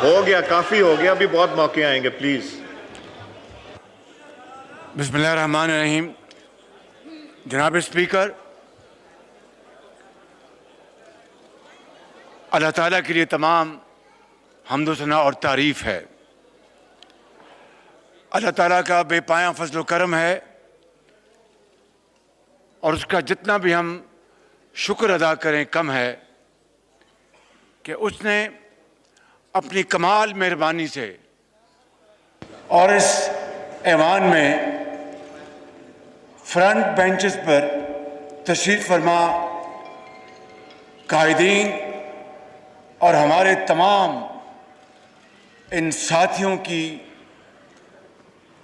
ہو گیا، کافی ہو گیا، ابھی بہت موقع آئیں گے، پلیز. بسم اللہ الرحمن الرحیم. جناب اسپیکر، اللہ تعالیٰ کے لیے تمام حمد و ثنا اور تعریف ہے. اللہ تعالیٰ کا بے پایاں فضل و کرم ہے، اور اس کا جتنا بھی ہم شکر ادا کریں کم ہے کہ اس نے اپنی کمال مہربانی سے اور اس ایوان میں فرنٹ بینچز پر تشریف فرما قائدین اور ہمارے تمام ان ساتھیوں کی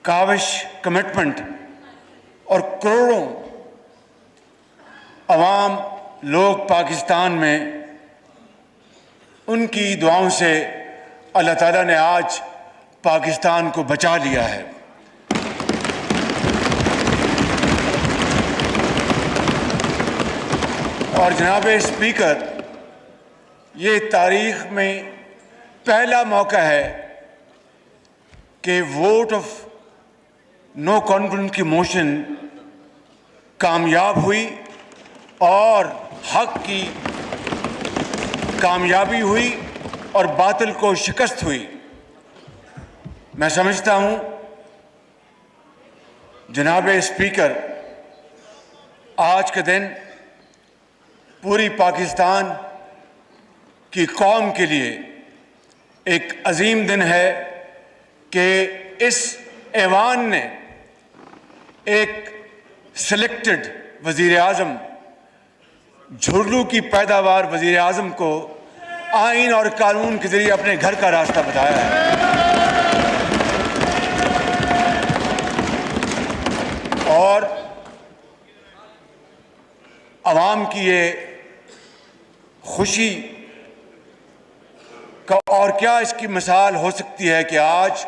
کاوش، کمٹمنٹ اور کروڑوں عوام لوگ پاکستان میں ان کی دعاؤں سے اللہ تعالیٰ نے آج پاکستان کو بچا لیا ہے. اور جناب اسپیکر، یہ تاریخ میں پہلا موقع ہے کہ ووٹ آف نو کانفیڈنس کی موشن کامیاب ہوئی اور حق کی کامیابی ہوئی اور باطل کو شکست ہوئی. میں سمجھتا ہوں جناب اسپیکر، آج کا دن پوری پاکستان کی قوم کے لیے ایک عظیم دن ہے کہ اس ایوان نے ایک سلیکٹڈ وزیر اعظم، جھرلو کی پیداوار وزیر اعظم کو آئین اور قانون کے ذریعے اپنے گھر کا راستہ بتایا ہے. اور عوام کی یہ خوشی کا اور کیا اس کی مثال ہو سکتی ہے کہ آج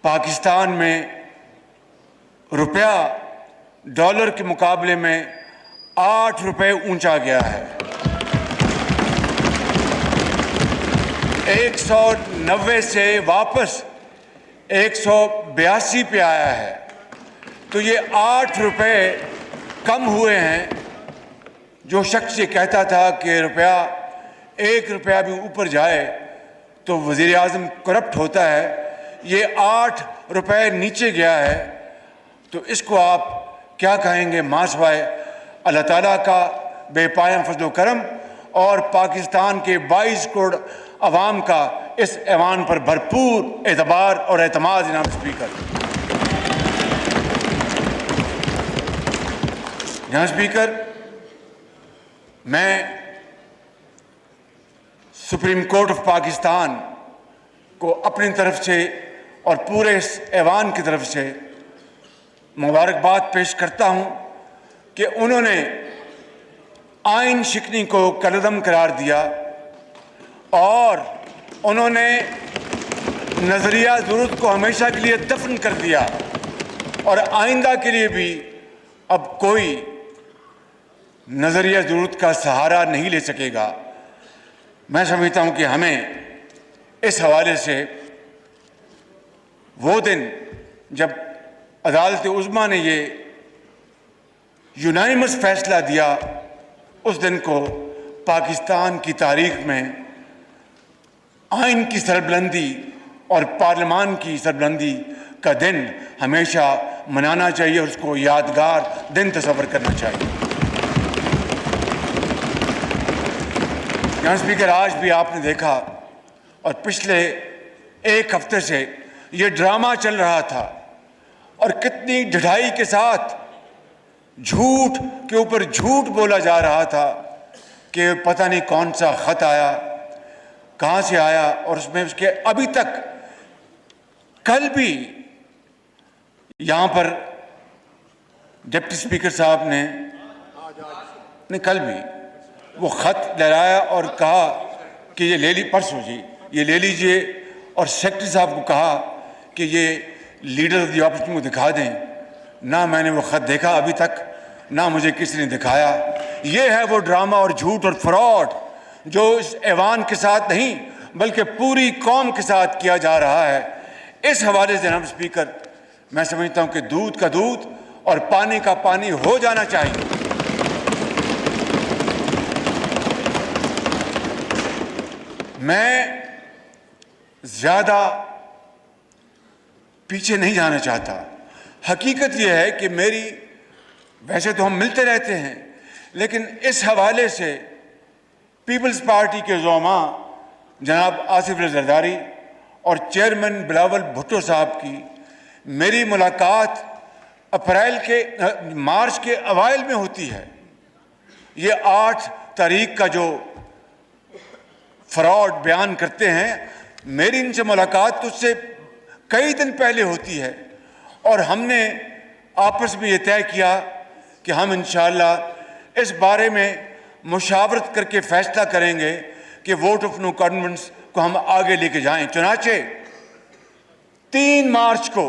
پاکستان میں روپیہ ڈالر کے مقابلے میں 8 روپے اونچا گیا ہے. 190 سے واپس 182 پہ آیا ہے. تو یہ 8 روپے کم ہوئے ہیں. جو شخص یہ کہتا تھا کہ روپیہ 1 روپیہ بھی اوپر جائے تو وزیر اعظم کرپٹ ہوتا ہے، یہ 8 روپے نیچے گیا ہے. تو اس کو آپ کیا کہیں گے ماں سوائے اللہ تعالیٰ کا بے پایاں فضل و کرم اور پاکستان کے 22 کروڑ عوام کا اس ایوان پر بھرپور اعتبار اور اعتماد. جناب اسپیکر، جناب اسپیکر، میں سپریم کورٹ آف پاکستان کو اپنی طرف سے اور پورے اس ایوان کی طرف سے مبارکباد پیش کرتا ہوں کہ انہوں نے آئین شکنی کو کالعدم قرار دیا اور انہوں نے نظریہ ضرورت کو ہمیشہ کے لیے دفن کر دیا، اور آئندہ کے لیے بھی اب کوئی نظریہ ضرورت کا سہارا نہیں لے سکے گا. میں سمجھتا ہوں کہ ہمیں اس حوالے سے وہ دن جب عدالت عظمیٰ نے یہ یونانیمس فیصلہ دیا، اس دن کو پاکستان کی تاریخ میں آئین کی سربلندی اور پارلیمان کی سربلندی کا دن ہمیشہ منانا چاہیے اور اس کو یادگار دن تصور کرنا چاہیے. جناب اسپیکر، آج بھی آپ نے دیکھا اور پچھلے 1 ہفتے سے یہ ڈرامہ چل رہا تھا اور کتنی ڈھٹائی کے ساتھ جھوٹ کے اوپر جھوٹ بولا جا رہا تھا کہ پتہ نہیں کون سا خط آیا، کہاں سے آیا، اور اس میں اس کے ابھی تک کل بھی یہاں پر ڈپٹی اسپیکر صاحب نے کل بھی وہ خط لہرایا اور کہا کہ یہ لے لی پرسوں جی یہ لے لیجئے، اور سیکرٹری صاحب کو کہا کہ یہ لیڈر آف دی اپوزیشن کو دکھا دیں. نہ میں نے وہ خط دیکھا ابھی تک، نہ مجھے کسی نے دکھایا. یہ ہے وہ ڈرامہ اور جھوٹ اور فراڈ جو اس ایوان کے ساتھ نہیں بلکہ پوری قوم کے ساتھ کیا جا رہا ہے۔ اس حوالے سے جناب اسپیکر میں سمجھتا ہوں کہ دودھ کا دودھ اور پانی کا پانی ہو جانا چاہیے۔ میں زیادہ پیچھے نہیں جانا چاہتا۔ حقیقت یہ ہے کہ میری، ویسے تو ہم ملتے رہتے ہیں، لیکن اس حوالے سے پیپلز پارٹی کے زعماء جناب آصف علی زرداری اور چیئرمین بلاول بھٹو صاحب کی میری ملاقات مارچ کے اوائل میں ہوتی ہے۔ یہ 8 تاریخ کا جو فراڈ بیان کرتے ہیں، میری ان سے ملاقات تو اس سے کئی دن پہلے ہوتی ہے، اور ہم نے آپس میں یہ طے کیا کہ ہم انشاءاللہ اس بارے میں مشاورت کر کے فیصلہ کریں گے کہ ووٹ آف نو کانفیڈنس کو ہم آگے لے کے جائیں۔ چنانچہ 3 مارچ کو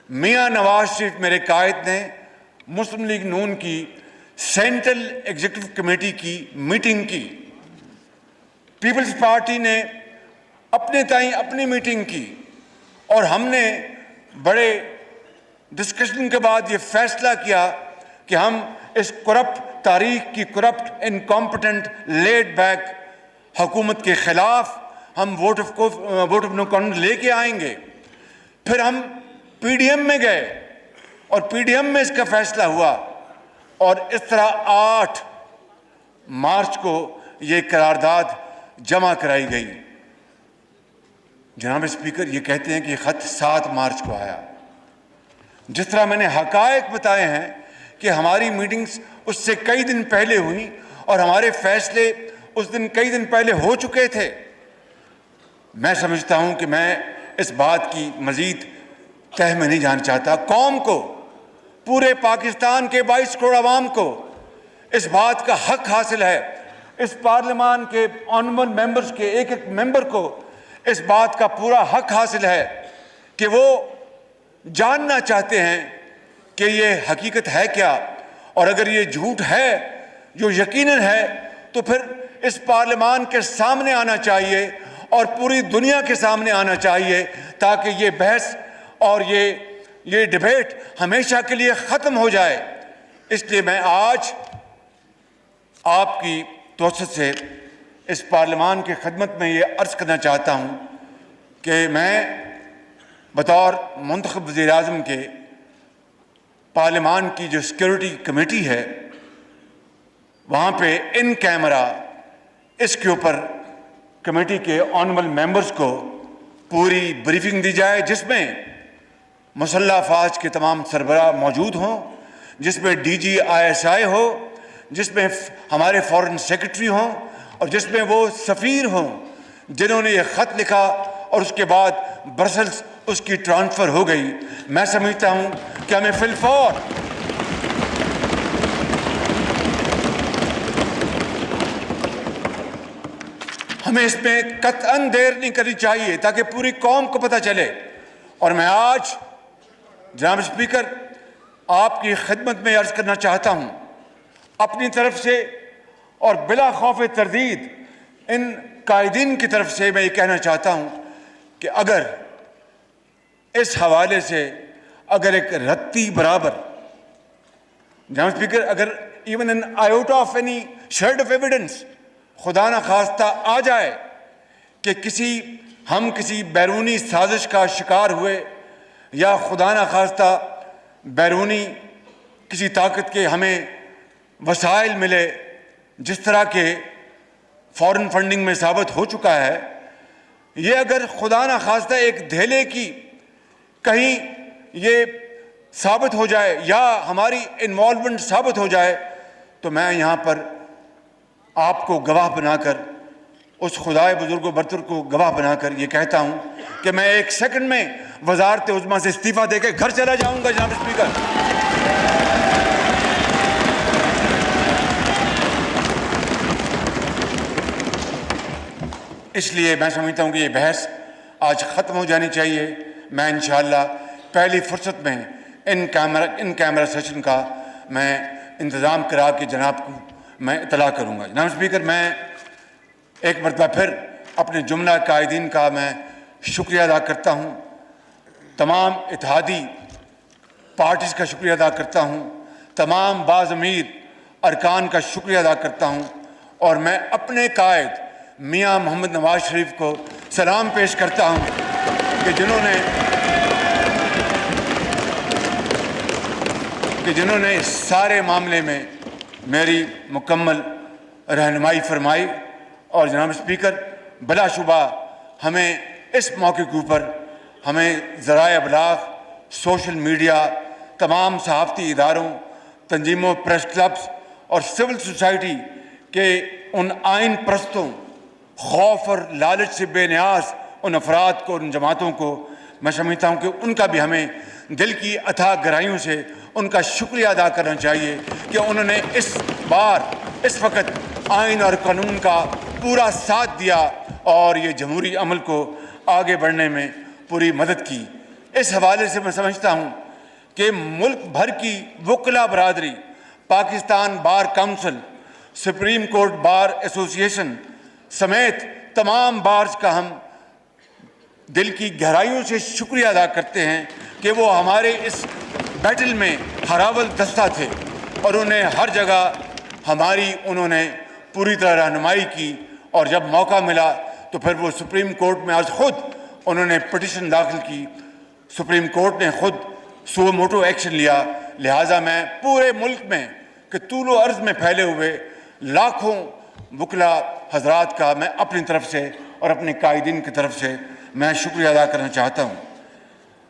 میاں نواز شریف میرے قائد نے مسلم لیگ نون کی سینٹرل ایگزیکٹو کمیٹی کی میٹنگ کی۔ پیپلز پارٹی نے اپنے تائیں اپنی میٹنگ کی، اور ہم نے بڑے ڈسکشن کے بعد یہ فیصلہ کیا کہ ہم اس کرپٹ تاریخ کی کرپٹ انکمپٹنٹ لیڈ بیک حکومت کے خلاف ہم ووٹ آف نو کانفیڈنس لے کے آئیں گے۔ پھر ہم پی ڈی ایم میں گئے اور پی ڈی ایم میں اس کا فیصلہ ہوا، اور اس طرح 8 مارچ کو یہ قرارداد جمع کرائی گئی۔ جناب اسپیکر یہ کہتے ہیں کہ یہ خط 7 مارچ کو آیا۔ جس طرح میں نے حقائق بتائے ہیں کہ ہماری میٹنگز اس سے کئی دن پہلے ہوئیں اور ہمارے فیصلے اس دن کئی دن پہلے ہو چکے تھے، میں سمجھتا ہوں کہ میں اس بات کی مزید تہ میں نہیں جانا چاہتا۔ قوم کو، پورے پاکستان کے 22 کروڑ عوام کو اس بات کا حق حاصل ہے، اس پارلیمان کے آنریبل ممبرز کے ایک ایک ممبر کو اس بات کا پورا حق حاصل ہے کہ وہ جاننا چاہتے ہیں کہ یہ حقیقت ہے کیا، اور اگر یہ جھوٹ ہے جو یقیناً ہے تو پھر اس پارلیمان کے سامنے آنا چاہیے اور پوری دنیا کے سامنے آنا چاہیے، تاکہ یہ بحث اور یہ ڈیبیٹ ہمیشہ کے لیے ختم ہو جائے۔ اس لیے میں آج آپ کی توسط سے اس پارلیمان کی خدمت میں یہ عرض کرنا چاہتا ہوں کہ میں بطور منتخب وزیر اعظم کے پارلیمان کی جو سیکیورٹی کمیٹی ہے، وہاں پہ ان کیمرہ اس کے اوپر کمیٹی کے آنریبل ممبرز کو پوری بریفنگ دی جائے، جس میں مسلح افواج کے تمام سربراہ موجود ہوں، جس میں D G I S I ہو، جس میں ہمارے فارن سیکرٹری ہوں، اور جس میں وہ سفیر ہوں جنہوں نے یہ خط لکھا اور اس کے بعد برسلز اس کی ٹرانسفر ہو گئی۔ میں سمجھتا ہوں کہ ہمیں فی الفور ہمیں اس میں قطعاً دیر نہیں کرنی چاہیے تاکہ پوری قوم کو پتہ چلے۔ اور میں آج جناب اسپیکر آپ کی خدمت میں عرض کرنا چاہتا ہوں، اپنی طرف سے اور بلا خوف تردید ان قائدین کی طرف سے میں یہ کہنا چاہتا ہوں کہ اگر اس حوالے سے اگر ایک رتی برابر جناب اسپیکر اگر even an iota of any shade of evidence خدا نہ خواستہ آ جائے کہ ہم کسی بیرونی سازش کا شکار ہوئے، یا خدا نہ خواستہ بیرونی کسی طاقت کے ہمیں وسائل ملے، جس طرح کے فارن فنڈنگ میں ثابت ہو چکا ہے، یہ اگر خدا نہ خواستہ ایک دھیلے کی کہیں یہ ثابت ہو جائے یا ہماری انوالومنٹ ثابت ہو جائے، تو میں یہاں پر آپ کو گواہ بنا کر، اس خدائے بزرگ و برتر کو گواہ بنا کر یہ کہتا ہوں کہ میں 1 سیکنڈ میں وزارت عظمیٰ سے استعفیٰ دے کے گھر چلا جاؤں گا جناب اسپیکر۔ اس لیے میں سمجھتا ہوں کہ یہ بحث آج ختم ہو جانی چاہیے۔ میں انشاءاللہ پہلی فرصت میں ان کیمرہ سیشن کا میں انتظام کرا کے جناب کو میں اطلاع کروں گا۔ جناب اسپیکر میں ایک مرتبہ پھر اپنے جملہ قائدین کا میں شکریہ ادا کرتا ہوں، تمام اتحادی پارٹیز کا شکریہ ادا کرتا ہوں، تمام باضمیر ارکان کا شکریہ ادا کرتا ہوں، اور میں اپنے قائد میاں محمد نواز شریف کو سلام پیش کرتا ہوں کہ جنہوں نے سارے معاملے میں میری مکمل رہنمائی فرمائی۔ اور جناب اسپیکر، بلا شبہ ہمیں اس موقع کے اوپر ہمیں ذرائع ابلاغ، سوشل میڈیا، تمام صحافتی اداروں، تنظیموں، پریس کلبز اور سول سوسائٹی کے ان آئین پرستوں، خوف اور لالچ سے بے نیاز ان افراد کو، ان جماعتوں کو میں سمجھتا ہوں کہ ان کا بھی ہمیں دل کی اتھاہ گہرائیوں سے ان کا شکریہ ادا کرنا چاہیے کہ انہوں نے اس وقت آئین اور قانون کا پورا ساتھ دیا اور یہ جمہوری عمل کو آگے بڑھنے میں پوری مدد کی۔ اس حوالے سے میں سمجھتا ہوں کہ ملک بھر کی وکلا برادری، Pakistan bar council, supreme court bar ایسوسی ایشن سمیت تمام بارز کا ہم دل کی گہرائیوں سے شکریہ ادا کرتے ہیں کہ وہ ہمارے اس بیٹل میں ہراول دستہ تھے، اور انہیں ہر جگہ انہوں نے پوری طرح رہنمائی کی، اور جب موقع ملا تو پھر وہ سپریم کورٹ میں آج خود انہوں نے پٹیشن داخل کی، سپریم کورٹ نے خود سو موٹو ایکشن لیا۔ لہٰذا میں پورے ملک میں کہ طول و عرض میں پھیلے ہوئے لاکھوں وکلا حضرات کا میں اپنی طرف سے اور اپنے قائدین کی طرف سے میں شکریہ ادا کرنا چاہتا ہوں۔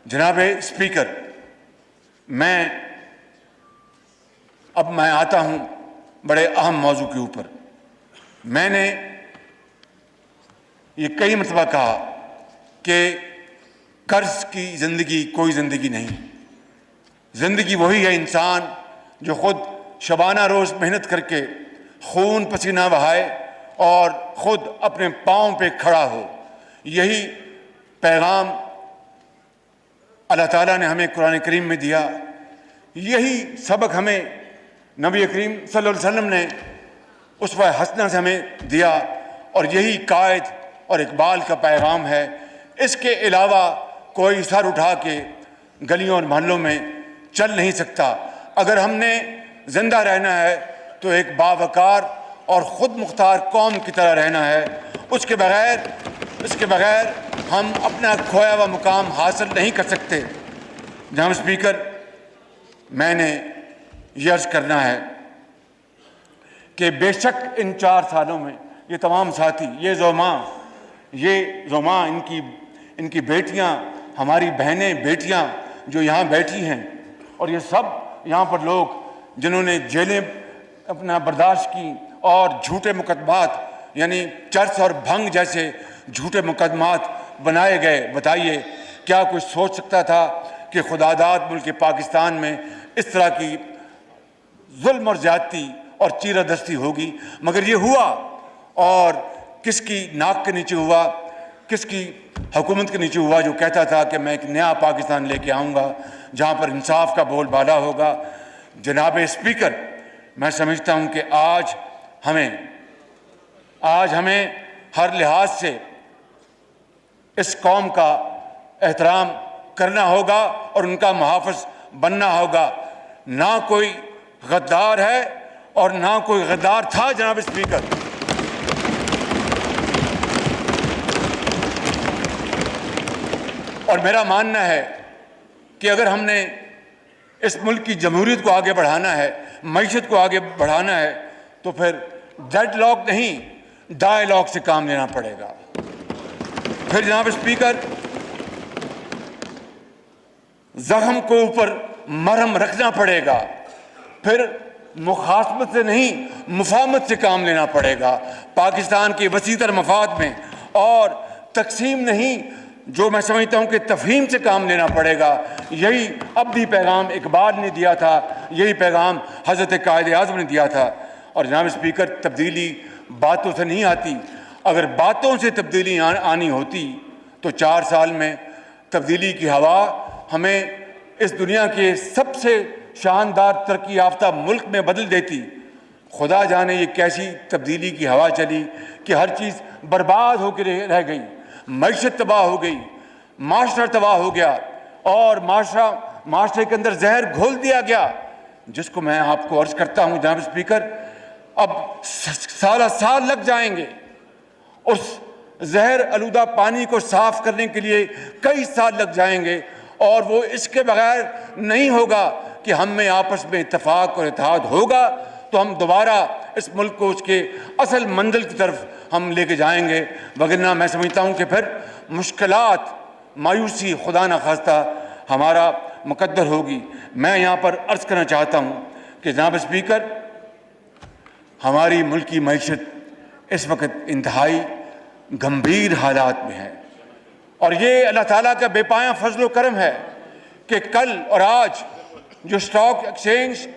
جناب اسپیکر، میں آتا ہوں بڑے اہم موضوع کے اوپر۔ میں نے یہ کئی مرتبہ کہا کہ قرض کی زندگی کوئی زندگی نہیں۔ زندگی وہی ہے انسان جو خود شبانہ روز محنت کر کے خون پسینہ بہائے اور خود اپنے پاؤں پہ کھڑا ہو۔ یہی پیغام اللہ تعالیٰ نے ہمیں قرآن کریم میں دیا، یہی سبق ہمیں نبی کریم صلی اللہ علیہ وسلم نے اسوہ حسنہ سے ہمیں دیا، اور یہی قائد اور اقبال کا پیغام ہے۔ اس کے علاوہ کوئی سر اٹھا کے گلیوں اور محلوں میں چل نہیں سکتا۔ اگر ہم نے زندہ رہنا ہے تو ایک باوقار اور خود مختار قوم کی طرح رہنا ہے۔ اس کے بغیر ہم اپنا کھویا ہوا مقام حاصل نہیں کر سکتے۔ جناب اسپیکر، میں نے یہ عرض کرنا ہے کہ بے شک ان 4 سالوں میں یہ تمام ساتھی، یہ زوماں ان کی بیٹیاں، ہماری بہنیں بیٹیاں جو یہاں بیٹھی ہیں، اور یہ سب یہاں پر لوگ جنہوں نے جیلیں اپنا برداشت کی اور جھوٹے مقدمات یعنی چرس اور بھنگ جیسے جھوٹے مقدمات بنائے گئے، بتائیے کیا کوئی سوچ سکتا تھا کہ خداداد ملک پاکستان میں اس طرح کی ظلم اور زیادتی اور چیرہ دستی ہوگی؟ مگر یہ ہوا، اور کس کی ناک کے نیچے ہوا، کس کی حکومت کے نیچے ہوا جو کہتا تھا کہ میں ایک نیا پاکستان لے کے آؤں گا جہاں پر انصاف کا بول بالا ہوگا۔ جناب اسپیکر، میں سمجھتا ہوں کہ آج ہمیں ہر لحاظ سے اس قوم کا احترام کرنا ہوگا اور ان کا محافظ بننا ہوگا۔ نہ کوئی غدار ہے اور نہ کوئی غدار تھا جناب اسپیکر۔ اور میرا ماننا ہے کہ اگر ہم نے اس ملک کی جمہوریت کو آگے بڑھانا ہے، معیشت کو آگے بڑھانا ہے، تو پھر ڈیڈ لاک نہیں، ڈائیلاگ سے کام لینا پڑے گا۔ پھر جناب اسپیکر، زخم کو اوپر مرہم رکھنا پڑے گا، پھر مخاصمت سے نہیں مفاہمت سے کام لینا پڑے گا، پاکستان کے وسیع تر مفاد میں، اور تقسیم نہیں، جو میں سمجھتا ہوں کہ تفہیم سے کام لینا پڑے گا۔ یہی اب بھی پیغام اقبال نے دیا تھا، یہی پیغام حضرت قائد اعظم نے دیا تھا۔ اور جناب اسپیکر، تبدیلی باتوں سے نہیں آتی۔ اگر باتوں سے تبدیلی آنی ہوتی تو 4 سال میں تبدیلی کی ہوا ہمیں اس دنیا کے سب سے شاندار ترقی یافتہ ملک میں بدل دیتی۔ خدا جانے یہ کیسی تبدیلی کی ہوا چلی کہ ہر چیز برباد ہو کے رہ گئی، معیشت تباہ ہو گئی، معاشرہ تباہ ہو گیا، اور معاشرے کے اندر زہر گھول دیا گیا، جس کو میں آپ کو عرض کرتا ہوں جناب اسپیکر، اب سالہ سال لگ جائیں گے اس زہر آلودہ پانی کو صاف کرنے کے لیے، کئی سال لگ جائیں گے، اور وہ اس کے بغیر نہیں ہوگا کہ ہم میں آپس میں اتفاق اور اتحاد ہوگا تو ہم دوبارہ اس ملک کو اس کے اصل منزل کی طرف ہم لے کے جائیں گے، وگرنہ میں سمجھتا ہوں کہ پھر مشکلات، مایوسی خدا نخواستہ ہمارا مقدر ہوگی۔ میں یہاں پر عرض کرنا چاہتا ہوں کہ جناب اسپیکر، ہماری ملکی معیشت اس وقت انتہائی گمبھیر حالات میں ہے، اور یہ اللہ تعالیٰ کا بے پایاں فضل و کرم ہے کہ کل اور آج جو اسٹاک ایکسچینج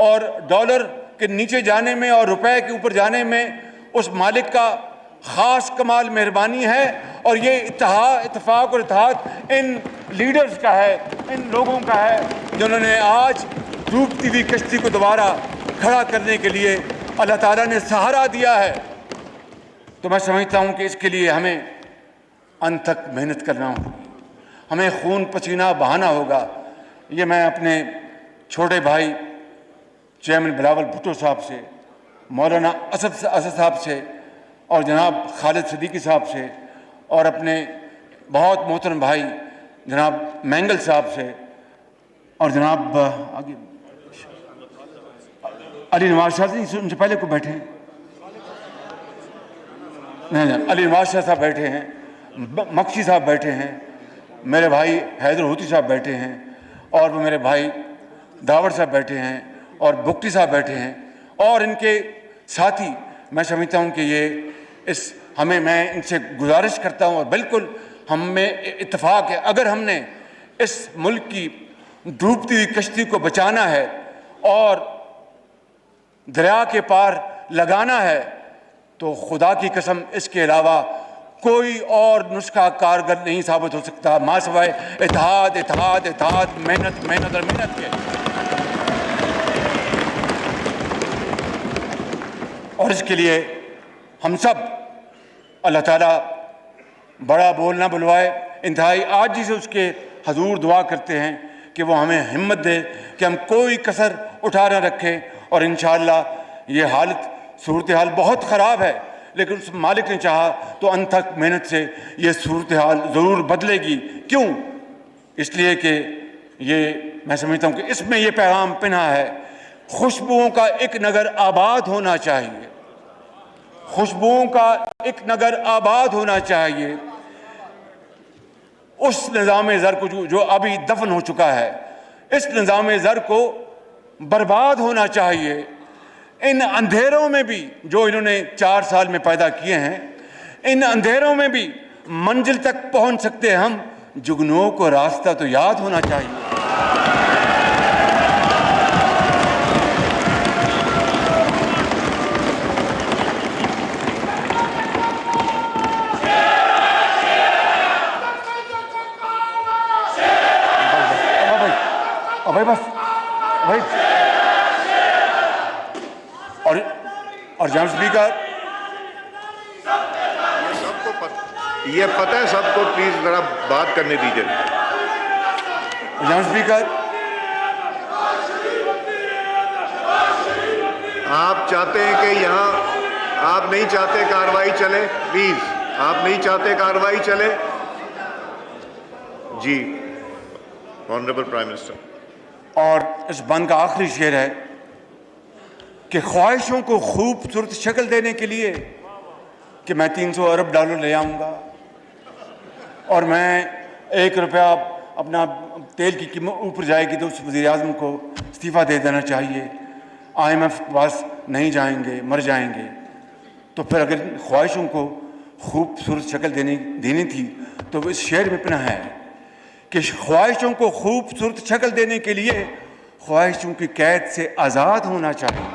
اور ڈالر کے نیچے جانے میں اور روپے کے اوپر جانے میں اس مالک کا خاص کمال مہربانی ہے، اور یہ اتفاق اور اتحاد ان لیڈرز کا ہے، ان لوگوں کا ہے جنہوں نے آج ڈوبتی ہوئی کشتی کو دوبارہ کھڑا کرنے کے لیے اللہ تعالیٰ نے سہارا دیا ہے۔ تو میں سمجھتا ہوں کہ اس کے لیے ہمیں انت تک محنت کرنا ہوگی، ہمیں خون پسینہ بہانا ہوگا۔ یہ میں اپنے چھوٹے بھائی چیئرمین بلاول بھٹو صاحب سے، مولانا اسد صاحب سے، اور جناب خالد صدیقی صاحب سے، اور اپنے بہت محترم بھائی جناب مینگل صاحب سے، اور جناب آگے علی نواز شاہ سے، ان سے پہلے کو بیٹھے ہیں، علی نواز شاہ صاحب بیٹھے ہیں، مکشی صاحب بیٹھے ہیں، میرے بھائی حیدر ہوتی صاحب بیٹھے ہیں، اور وہ میرے بھائی داور صاحب بیٹھے ہیں، اور بگٹی صاحب بیٹھے ہیں، اور ان کے ساتھی۔ میں سمجھتا ہوں کہ یہ میں ان سے گزارش کرتا ہوں، اور بالکل ہم میں اتفاق ہے، اگر ہم نے اس ملک کی ڈوبتی ہوئی کشتی کو بچانا ہے اور دریا کے پار لگانا ہے، تو خدا کی قسم اس کے علاوہ کوئی اور نسخہ کارگر نہیں ثابت ہو سکتا ماں سوائے اتحاد، اتحاد، اتحاد، محنت، محنت اور محنت کے۔ اور اس کے لیے ہم سب اللہ تعالیٰ بڑا بول نہ بلوائے، انتہائی عاجزی سے اس کے حضور دعا کرتے ہیں کہ وہ ہمیں ہمت دے کہ ہم کوئی کسر اٹھا نہ رکھیں، اور انشاءاللہ یہ صورتحال بہت خراب ہے، لیکن اس مالک نے چاہا تو انت تک محنت سے یہ صورتحال ضرور بدلے گی۔ کیوں؟ اس لیے کہ میں سمجھتا ہوں کہ اس میں یہ پیغام پنہا ہے، خوشبوؤں کا ایک نگر آباد ہونا چاہیے، خوشبوؤں کا ایک نگر آباد ہونا چاہیے۔ اس نظام زر کو جو ابھی دفن ہو چکا ہے، اس نظام زر کو برباد ہونا چاہیے۔ ان اندھیروں میں بھی جو انہوں نے 4 سال میں پیدا کیے ہیں، ان اندھیروں میں بھی منزل تک پہنچ سکتے ہیں ہم، جگنوں کو راستہ تو یاد ہونا چاہیے۔ اور جناب اسپیکر، یہ پتہ ہے سب کو، پلیز ذرا بات کرنے دیجیے۔ جناب اسپیکر، آپ چاہتے ہیں کہ یہاں آپ نہیں چاہتے کارروائی چلے، پلیز آپ نہیں چاہتے کارروائی چلے؟ جی آنریبل پرائم منسٹر۔ اور اس بند کا آخری شعر ہے کہ خواہشوں کو خوبصورت شکل دینے کے لیے کہ میں 300 ارب ڈالر لے آؤں گا، اور میں 1 روپیہ اپنا تیل کی قیمت اوپر جائے گی تو اس وزیر اعظم کو استعفیٰ دے دینا چاہیے، IMF کے پاس نہیں جائیں گے، مر جائیں گے۔ تو پھر اگر خواہشوں کو خوبصورت شکل دینی تھی تو اس شعر میں پنہا ہے کہ خواہشوں کو خوبصورت شکل دینے کے لیے خواہشوں کی قید سے آزاد ہونا چاہیے،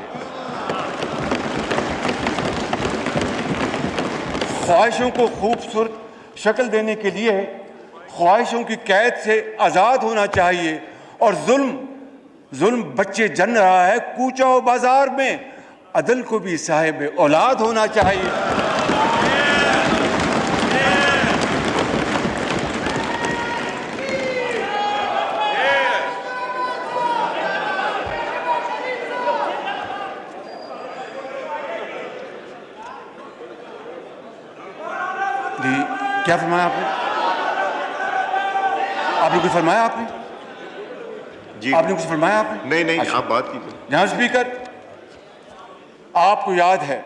خواہشوں کو خوبصورت شکل دینے کے لیے خواہشوں کی قید سے آزاد ہونا چاہیے، اور ظلم بچے جن رہا ہے کوچہ و بازار میں، عدل کو بھی صاحب اولاد ہونا چاہیے۔ کیا فرمایا آپ نے؟ آپ نے کچھ فرمایا آپ نے؟ جی آپ نے کچھ فرمایا آپ نے؟ نہیں آپ بات کیجیے. جناب اسپیکر، آپ کو یاد ہے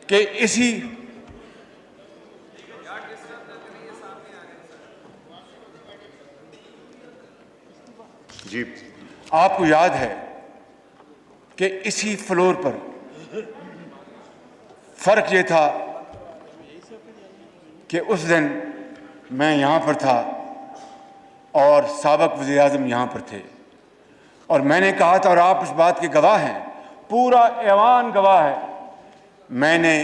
کہ جی آپ کو یاد ہے کہ اسی فلور پر فرق یہ تھا کہ اس دن میں یہاں پر تھا اور سابق وزیر اعظم یہاں پر تھے، اور میں نے کہا تھا، اور آپ اس بات کے گواہ ہیں، پورا ایوان گواہ ہے، میں نے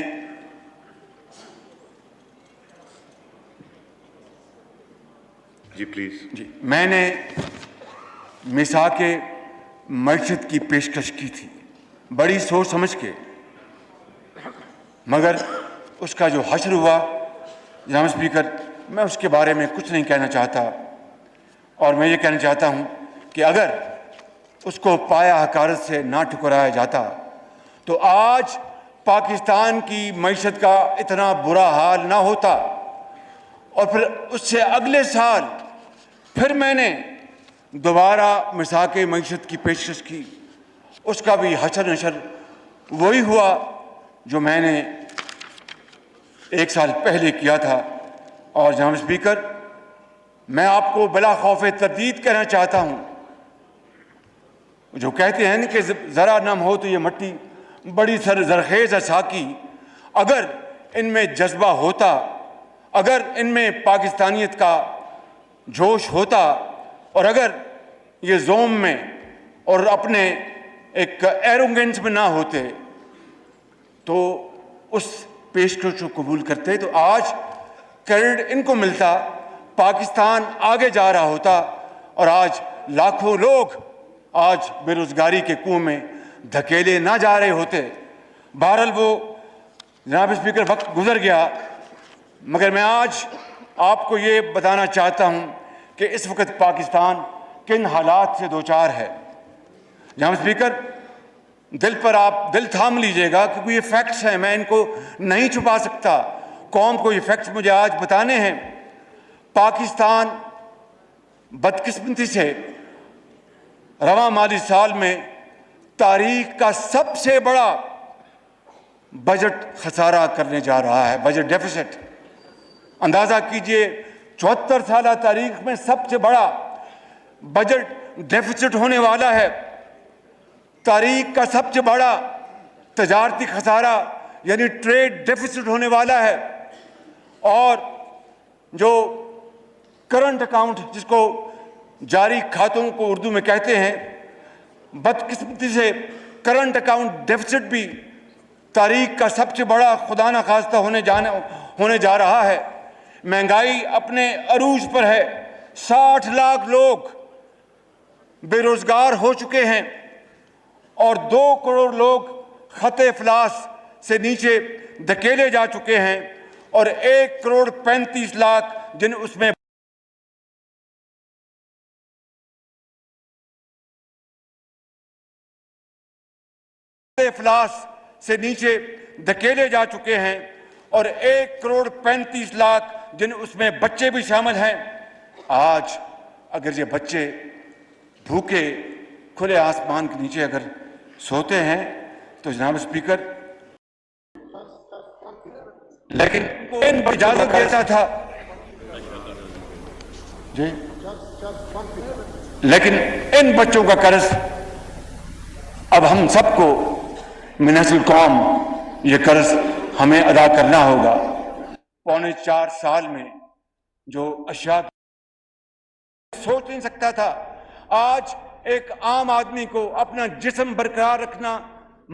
جی پلیز. میں نے میثاق معیشت کی پیشکش کی تھی بڑی سوچ سمجھ کے، مگر اس کا جو حشر ہوا جناب اسپیکر، میں اس کے بارے میں کچھ نہیں کہنا چاہتا، اور میں یہ کہنا چاہتا ہوں کہ اگر اس کو پایا حقارت سے نہ ٹھکرایا جاتا تو آج پاکستان کی معیشت کا اتنا برا حال نہ ہوتا، اور پھر اس سے اگلے سال پھر میں نے دوبارہ میثاق معیشت کی پیشکش کی، اس کا بھی حشر نشر وہی ہوا جو میں نے ایک سال پہلے کیا تھا. اور جناب اسپیکر، میں آپ کو بلا خوف تردید کہنا چاہتا ہوں، جو کہتے ہیں کہ ذرا نم ہو تو یہ مٹی بڑی زرخیز ہے ساکی، اگر ان میں جذبہ ہوتا، اگر ان میں پاکستانیت کا جوش ہوتا، اور اگر یہ زوم میں اور اپنے ایک ایروگنس میں نہ ہوتے تو اس پیشکش کو قبول کرتے تو آج کریڈٹ ان کو ملتا، پاکستان آگے جا رہا ہوتا، اور آج لاکھوں لوگ آج بے روزگاری کے کنویں میں دھکیلے نہ جا رہے ہوتے. بہرحال وہ جناب اسپیکر وقت گزر گیا، مگر میں آج آپ کو یہ بتانا چاہتا ہوں کہ اس وقت پاکستان کن حالات سے دوچار ہے. جناب اسپیکر، دل پر آپ دل تھام لیجئے گا، کیونکہ یہ فیکٹس ہیں، میں ان کو نہیں چھپا سکتا، قوم کو یہ فیکٹس مجھے آج بتانے ہیں. پاکستان بدقسمتی سے رواں مالی سال میں تاریخ کا سب سے بڑا بجٹ خسارہ کرنے جا رہا ہے، بجٹ ڈیفیسٹ. اندازہ کیجئے 74 سالہ تاریخ میں سب سے بڑا بجٹ ڈیفیسٹ ہونے والا ہے. تاریخ کا سب سے بڑا تجارتی خسارہ یعنی ٹریڈ ڈیفیسٹ ہونے والا ہے. اور جو کرنٹ اکاؤنٹ، جس کو جاری کھاتوں کو اردو میں کہتے ہیں، بدقسمتی سے کرنٹ اکاؤنٹ ڈیفیسٹ بھی تاریخ کا سب سے بڑا خدا نخواستہ ہونے جا رہا ہے. مہنگائی اپنے عروج پر ہے، 60 لاکھ لوگ بے روزگار ہو چکے ہیں، اور 2 کروڑ لوگ خط افلاس سے نیچے دھکیلے جا چکے ہیں، اور 1 کروڑ 35 لاکھ جن اس میں افلاس سے نیچے دھکیلے جا چکے ہیں، اور 1 کروڑ 35 لاکھ جن اس میں بچے بھی شامل ہیں. آج اگر یہ بچے بھوکے کھلے آسمان کے نیچے اگر سوتے ہیں تو جناب اسپیکر، لیکن ان کو اجازت دیتا تھا جی، لیکن ان بچوں کا قرض اب ہم سب کو منحص القوم یہ قرض ہمیں ادا کرنا ہوگا. 4.25 سال میں جو اشیاء سوچ نہیں سکتا تھا، آج ایک عام آدمی کو اپنا جسم برقرار رکھنا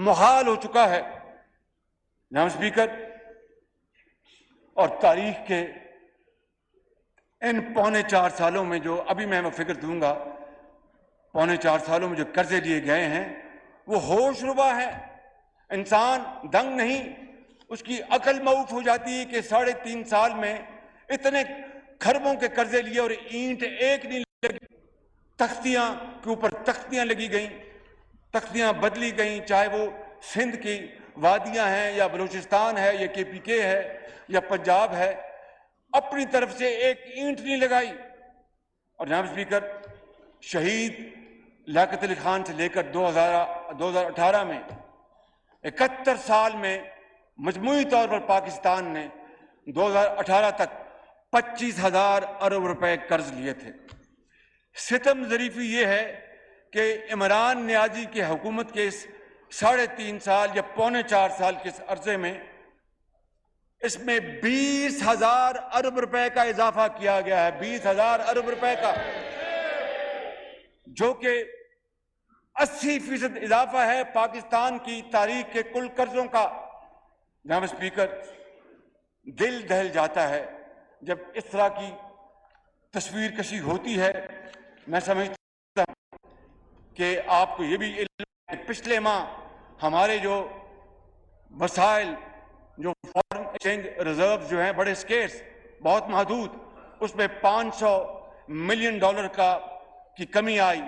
محال ہو چکا ہے. جناب اسپیکر، اور تاریخ کے ان 4.25 سالوں میں جو ابھی میں فکر دوں گا، 4.25 سالوں میں جو قرضے لیے گئے ہیں وہ ہوش ربا ہے. انسان دنگ نہیں، اس کی عقل معوف ہو جاتی ہے کہ 3.5 سال میں اتنے کھربوں کے قرضے لیے اور اینٹ ایک نہیں لگی. تختیاں کے اوپر تختیاں لگی گئیں، تختیاں بدلی گئیں، چاہے وہ سندھ کی وادیاں ہیں یا بلوچستان ہے یا KPK ہے یا پنجاب ہے، اپنی طرف سے ایک اینٹ نہیں لگائی۔ اور جناب اسپیکر، شہید لیاقت علی خان سے لے کر 2018 میں 71 سال میں مجموعی طور پر پاکستان نے 2018 تک 25,000 ارب روپے قرض لیے تھے۔ ستم ظریفی یہ ہے کہ عمران نیازی کی حکومت کے اس 3.5 سال یا پونے 4 سال کے اس عرصے میں اس میں 20,000 ارب روپے کا اضافہ کیا گیا ہے، 20,000 ارب روپے کا، جو کہ 80% اضافہ ہے پاکستان کی تاریخ کے کل قرضوں کا۔ جناب اسپیکر، دل دہل جاتا ہے جب اس طرح کی تصویر کشی ہوتی ہے۔ میں سمجھتا ہوں کہ آپ کو یہ بھی علم ہے کہ پچھلے ماہ ہمارے جو وسائل، جو فارن ایکسچینج ریزروز جو ہیں بڑے سکیرس، بہت محدود، اس میں $500 ملین کی کمی آئی،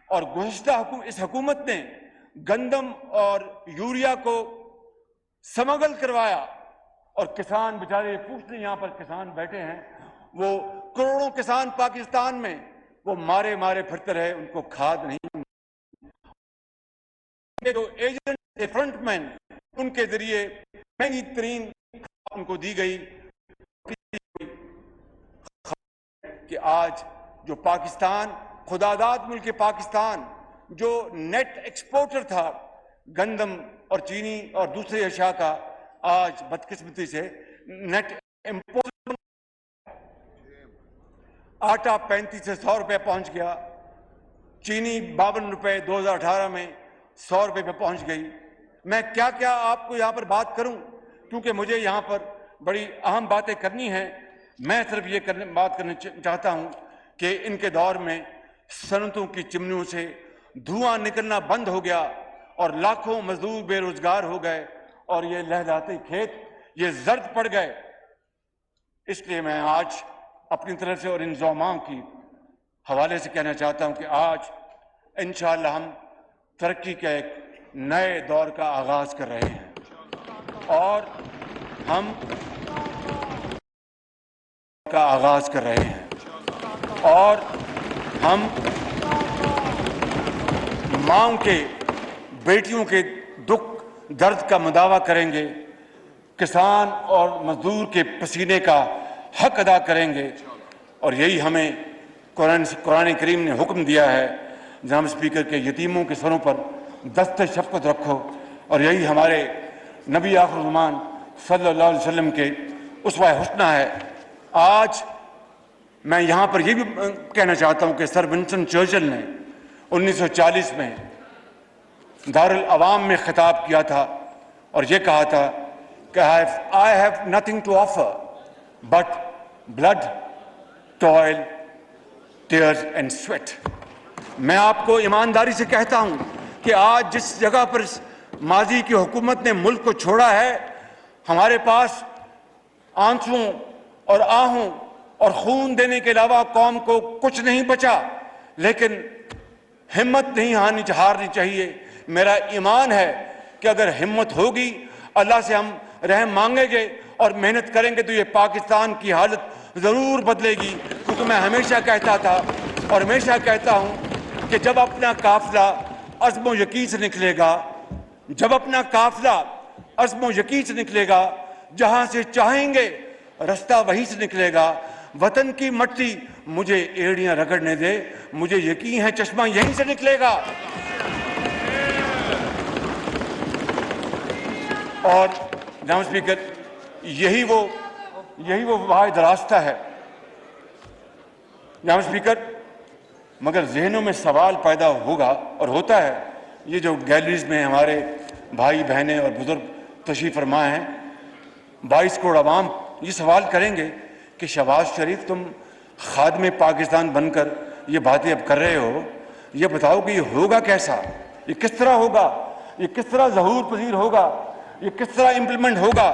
اور گزشتہ اس حکومت نے گندم اور یوریا کو سمگل کروایا، اور کسان بیچارے پوچھتے، یہاں پر کسان بیٹھے ہیں، وہ کروڑوں کسان پاکستان میں وہ مارے مارے پھرتے رہے، ان کو کھاد نہیں، جو ایجنٹ فرنٹ مین ان کے ذریعے مہنگی ترین ان کو دی گئی، کہ آج جو پاکستان، خداداد ملک پاکستان جو نیٹ ایکسپورٹر تھا گندم اور چینی اور دوسرے اشیاء کا، آج بدقسمتی سے نیٹ امپورٹ، آٹا 35 سے 100 روپے پہنچ گیا، چینی 52 روپے 2018 میں 100 روپے پہ پہنچ گئی۔ میں کیا آپ کو یہاں پر بات کروں، کیونکہ مجھے یہاں پر بڑی اہم باتیں کرنی ہیں۔ میں صرف یہ بات کرنا چاہتا ہوں کہ ان کے دور میں صنعتوں کی چمنیوں سے دھواں نکلنا بند ہو گیا اور لاکھوں مزدور بے روزگار ہو گئے، اور یہ لہلاتے کھیت یہ زرد پڑ گئے۔ اس لیے میں آج اپنی طرف سے اور ان زعماؤں کی حوالے سے کہنا چاہتا ہوں کہ آج انشاءاللہ ہم ترقی کے ایک نئے دور کا آغاز کر رہے ہیں، اور ہم ماؤں کے، بیٹیوں کے دکھ درد کا مداوع کریں گے، کسان اور مزدور کے پسینے کا حق ادا کریں گے، اور یہی ہمیں قرآن کریم نے حکم دیا ہے، جناب اسپیکر، کے یتیموں کے سروں پر دست شفقت رکھو، اور یہی ہمارے نبی آخر الزمان صلی اللہ علیہ وسلم کے اسوہ حسنہ ہے۔ آج میں یہاں پر یہ بھی کہنا چاہتا ہوں کہ سر ونسٹن چرچل نے 1940 میں دارالعوام میں خطاب کیا تھا، اور یہ کہا تھا کہ I have nothing to offer but blood, toil, tears and sweat۔ میں آپ کو ایمانداری سے کہتا ہوں کہ آج جس جگہ پر ماضی کی حکومت نے ملک کو چھوڑا ہے، ہمارے پاس آنسوؤں اور آہوں اور خون دینے کے علاوہ قوم کو کچھ نہیں بچا، لیکن ہمت نہیں ہارنی چاہیے۔ میرا ایمان ہے کہ اگر ہمت ہوگی، اللہ سے ہم رحم مانگیں گے اور محنت کریں گے، تو یہ پاکستان کی حالت ضرور بدلے گی۔ کیونکہ میں ہمیشہ کہتا تھا اور ہمیشہ کہتا ہوں کہ جب اپنا قافلہ عزم و یقین سے نکلے گا، جب اپنا قافلہ عزم و یقین سے نکلے گا، جہاں سے چاہیں گے رستہ وہیں سے نکلے گا۔ وطن کی مٹی مجھے ایڑیاں رگڑنے دے، مجھے یقین ہے چشمہ یہیں سے نکلے گا۔ اور جناب اسپیکر، یہی وہ واحد راستہ ہے جناب اسپیکر۔ مگر ذہنوں میں سوال پیدا ہوگا اور ہوتا ہے، یہ جو گیلریز میں ہمارے بھائی بہنیں اور بزرگ تشریف فرما ہیں، 22 کروڑ عوام یہ سوال کریں گے کہ شہباز شریف، تم خادم پاکستان بن کر یہ باتیں اب کر رہے ہو، یہ بتاؤ کہ یہ ہوگا کیسا، یہ کس طرح ہوگا، یہ کس طرح ظہور پذیر ہوگا، یہ کس طرح امپلیمنٹ ہوگا؟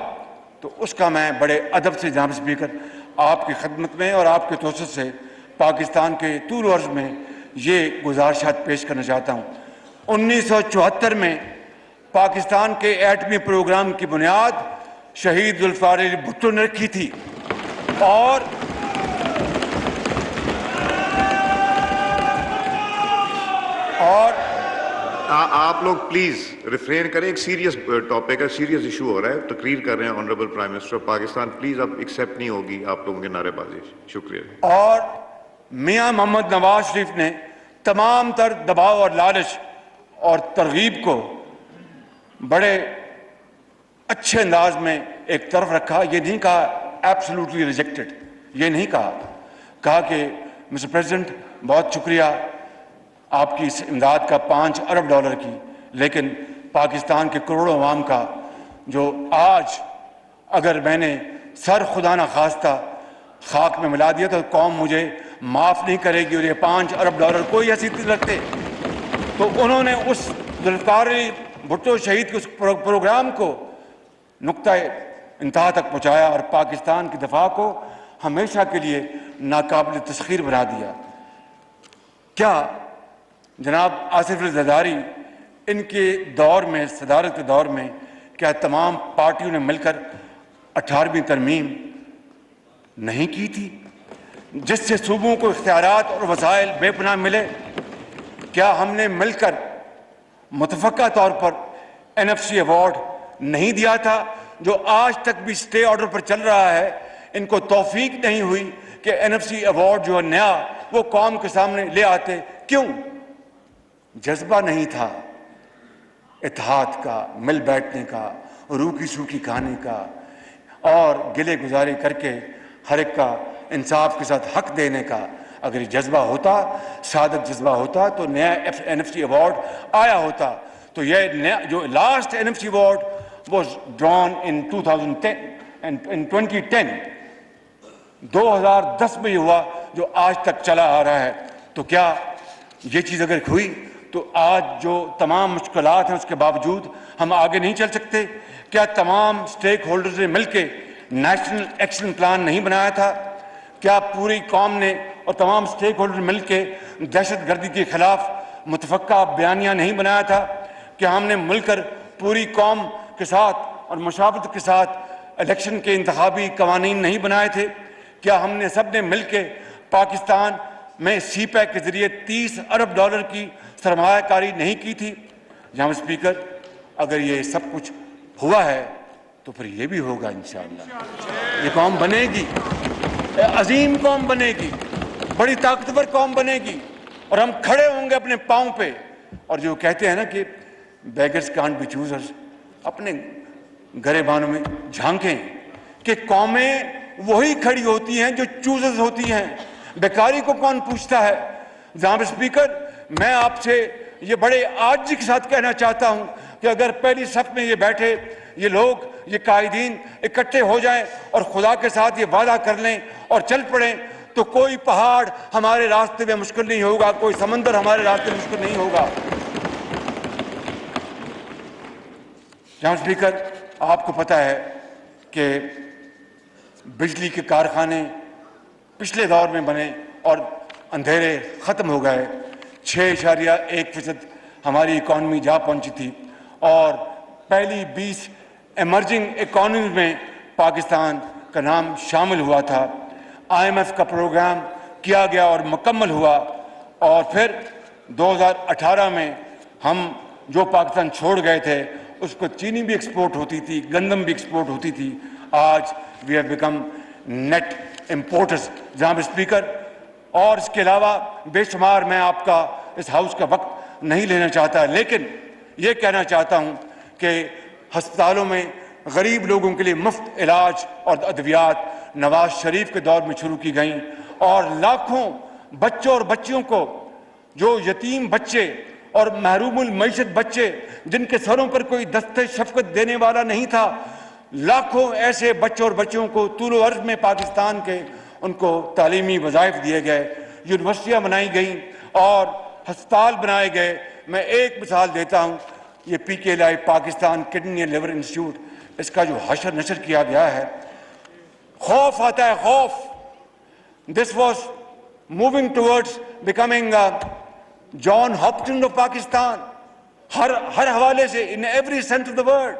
تو اس کا میں بڑے ادب سے جناب اسپیکر آپ کی خدمت میں اور آپ کے توسط سے پاکستان کے طول و عرض میں یہ گزارشات پیش کرنا چاہتا ہوں۔ 1974 میں پاکستان کے ایٹمی پروگرام کی بنیاد شہید ذوالفقار علی بھٹو نے رکھی تھی. اور آپ لوگ پلیز ریفرین کریں. ایک سیریس ٹاپک ہے, سیریس ایشو ہو رہا ہے, تقریر کر رہے ہیں honourable prime minister of Pakistan. Please اب ایکسیپٹ نہیں ہوگی آپ لوگوں کے نعرے بازی. شکریہ. اور میاں محمد نواز شریف نے تمام تر دباؤ اور لالچ اور ترغیب کو بڑے اچھے انداز میں ایک طرف رکھا. یہ نہیں کہا ایبسلوٹلی ریجیکٹڈ, یہ نہیں کہا کہ مسٹر پریزیڈنٹ بہت شکریہ آپ کی اس امداد کا 5 ارب ڈالر کی, لیکن پاکستان کے کروڑوں عوام کا جو آج اگر میں نے سر خدا نہ خواستہ خاک میں ملا دیا تو قوم مجھے معاف نہیں کرے گی, اور یہ 5 ارب ڈالر کوئی حیثیت نہیں رکھتے. تو انہوں نے اس ذوالفقار علی بھٹو شہید کے اس پروگرام کو نقطہ انتہا تک پہنچایا اور پاکستان کی دفاع کو ہمیشہ کے لیے ناقابل تسخیر بنا دیا. کیا جناب آصف علی زرداری ان کے دور میں, صدارت کے دور میں, کیا تمام پارٹیوں نے مل کر 18ویں ترمیم نہیں کی تھی جس سے صوبوں کو اختیارات اور وسائل بے پناہ ملے؟ کیا ہم نے مل کر متفقہ طور پر NFC ایوارڈ نہیں دیا تھا جو آج تک بھی اسٹے آرڈر پر چل رہا ہے؟ ان کو توفیق نہیں ہوئی کہ NFC ایوارڈ جو نیا وہ قوم کے سامنے لے آتے. کیوں؟ جذبہ نہیں تھا اتحاد کا, مل بیٹھنے کا, روکی سوکھی کھانے کا, اور گلے گزارے کر کے ہر ایک کا انصاف کے ساتھ حق دینے کا. اگر یہ جذبہ ہوتا, صادق جذبہ ہوتا, تو نیا NFC ایوارڈ آیا ہوتا. تو یہ نیا جو last NFC award was drawn in 2010 2010 میں یہ ہوا جو آج تک چلا آ رہا ہے. تو کیا یہ چیز اگر ہوئی تو آج جو تمام مشکلات ہیں اس کے باوجود ہم آگے نہیں چل سکتے؟ کیا تمام اسٹیک ہولڈرز نے مل کے نیشنل ایکشن پلان نہیں بنایا تھا؟ کیا پوری قوم نے اور تمام اسٹیک ہولڈر مل کے دہشت گردی کے خلاف متفقہ بیانیہ نہیں بنایا تھا؟ کیا ہم نے مل کر پوری قوم کے ساتھ اور مشاورت کے ساتھ الیکشن کے انتخابی قوانین نہیں بنائے تھے؟ کیا ہم نے سب نے مل کے پاکستان میں سی پیک کے ذریعے 30 ارب ڈالر کی سرمایہ کاری نہیں کی تھی؟ جناب اسپیکر, اگر یہ سب کچھ ہوا ہے تو پھر یہ بھی ہوگا انشاءاللہ. یہ قوم بنے گی, عظیم قوم بنے گی, بڑی طاقتور قوم بنے گی, اور ہم کھڑے ہوں گے اپنے پاؤں پہ. اور جو کہتے ہیں نا کہ بیگرز کانٹ بی چوزرز, اپنے گریبانوں میں جھانکیں کہ قومیں وہی کھڑی ہوتی ہیں جو چوزرز ہوتی ہیں. بیکاری کو کون پوچھتا ہے؟ جناب اسپیکر, میں آپ سے یہ بڑے عاجزی کے ساتھ کہنا چاہتا ہوں کہ اگر پہلی صف میں یہ بیٹھے یہ لوگ, یہ قائدین اکٹھے ہو جائیں اور خدا کے ساتھ یہ وعدہ کر لیں اور چل پڑیں تو کوئی پہاڑ ہمارے راستے میں مشکل نہیں ہوگا, کوئی سمندر ہمارے راستے میں مشکل نہیں ہوگا. جناب اسپیکر, آپ کو پتہ ہے کہ بجلی کے کارخانے پچھلے دور میں بنے اور اندھیرے ختم ہو گئے. 6.1% ہماری اکانومی جا پہنچی تھی, اور پہلی 20 ایمرجنگ اکانومیز میں پاکستان کا نام شامل ہوا تھا. IMF کا پروگرام کیا گیا اور مکمل ہوا, اور پھر 2018 میں ہم جو پاکستان چھوڑ گئے تھے اس کو چینی بھی ایکسپورٹ ہوتی تھی, گندم بھی ایکسپورٹ ہوتی تھی. آج we have become net importers. جناب اسپیکر, اور اس کے علاوہ بے شمار, میں آپ کا اس ہاؤس کا وقت نہیں لینا چاہتا, لیکن یہ کہنا چاہتا ہوں کہ ہسپتالوں میں غریب لوگوں کے لیے مفت علاج اور ادویات نواز شریف کے دور میں شروع کی گئیں, اور لاکھوں بچوں اور بچیوں کو, جو یتیم بچے اور محروم المعیشت بچے جن کے سروں پر کوئی دست شفقت دینے والا نہیں تھا, لاکھوں ایسے بچوں اور بچیوں کو طول و عرض میں پاکستان کے ان کو تعلیمی وظائف دیے گئے, یونیورسٹیاں بنائی گئیں اور ہسپتال بنائے گئے. میں ایک مثال دیتا ہوں, یہ PKLI Pakistan kidney liver institute, اس کا جو حشر نشر کیا گیا ہے, خوف آتا ہے, خوف. This was moving towards becoming John Hopkins of Pakistan. ہر حوالے سے in every sense of the word,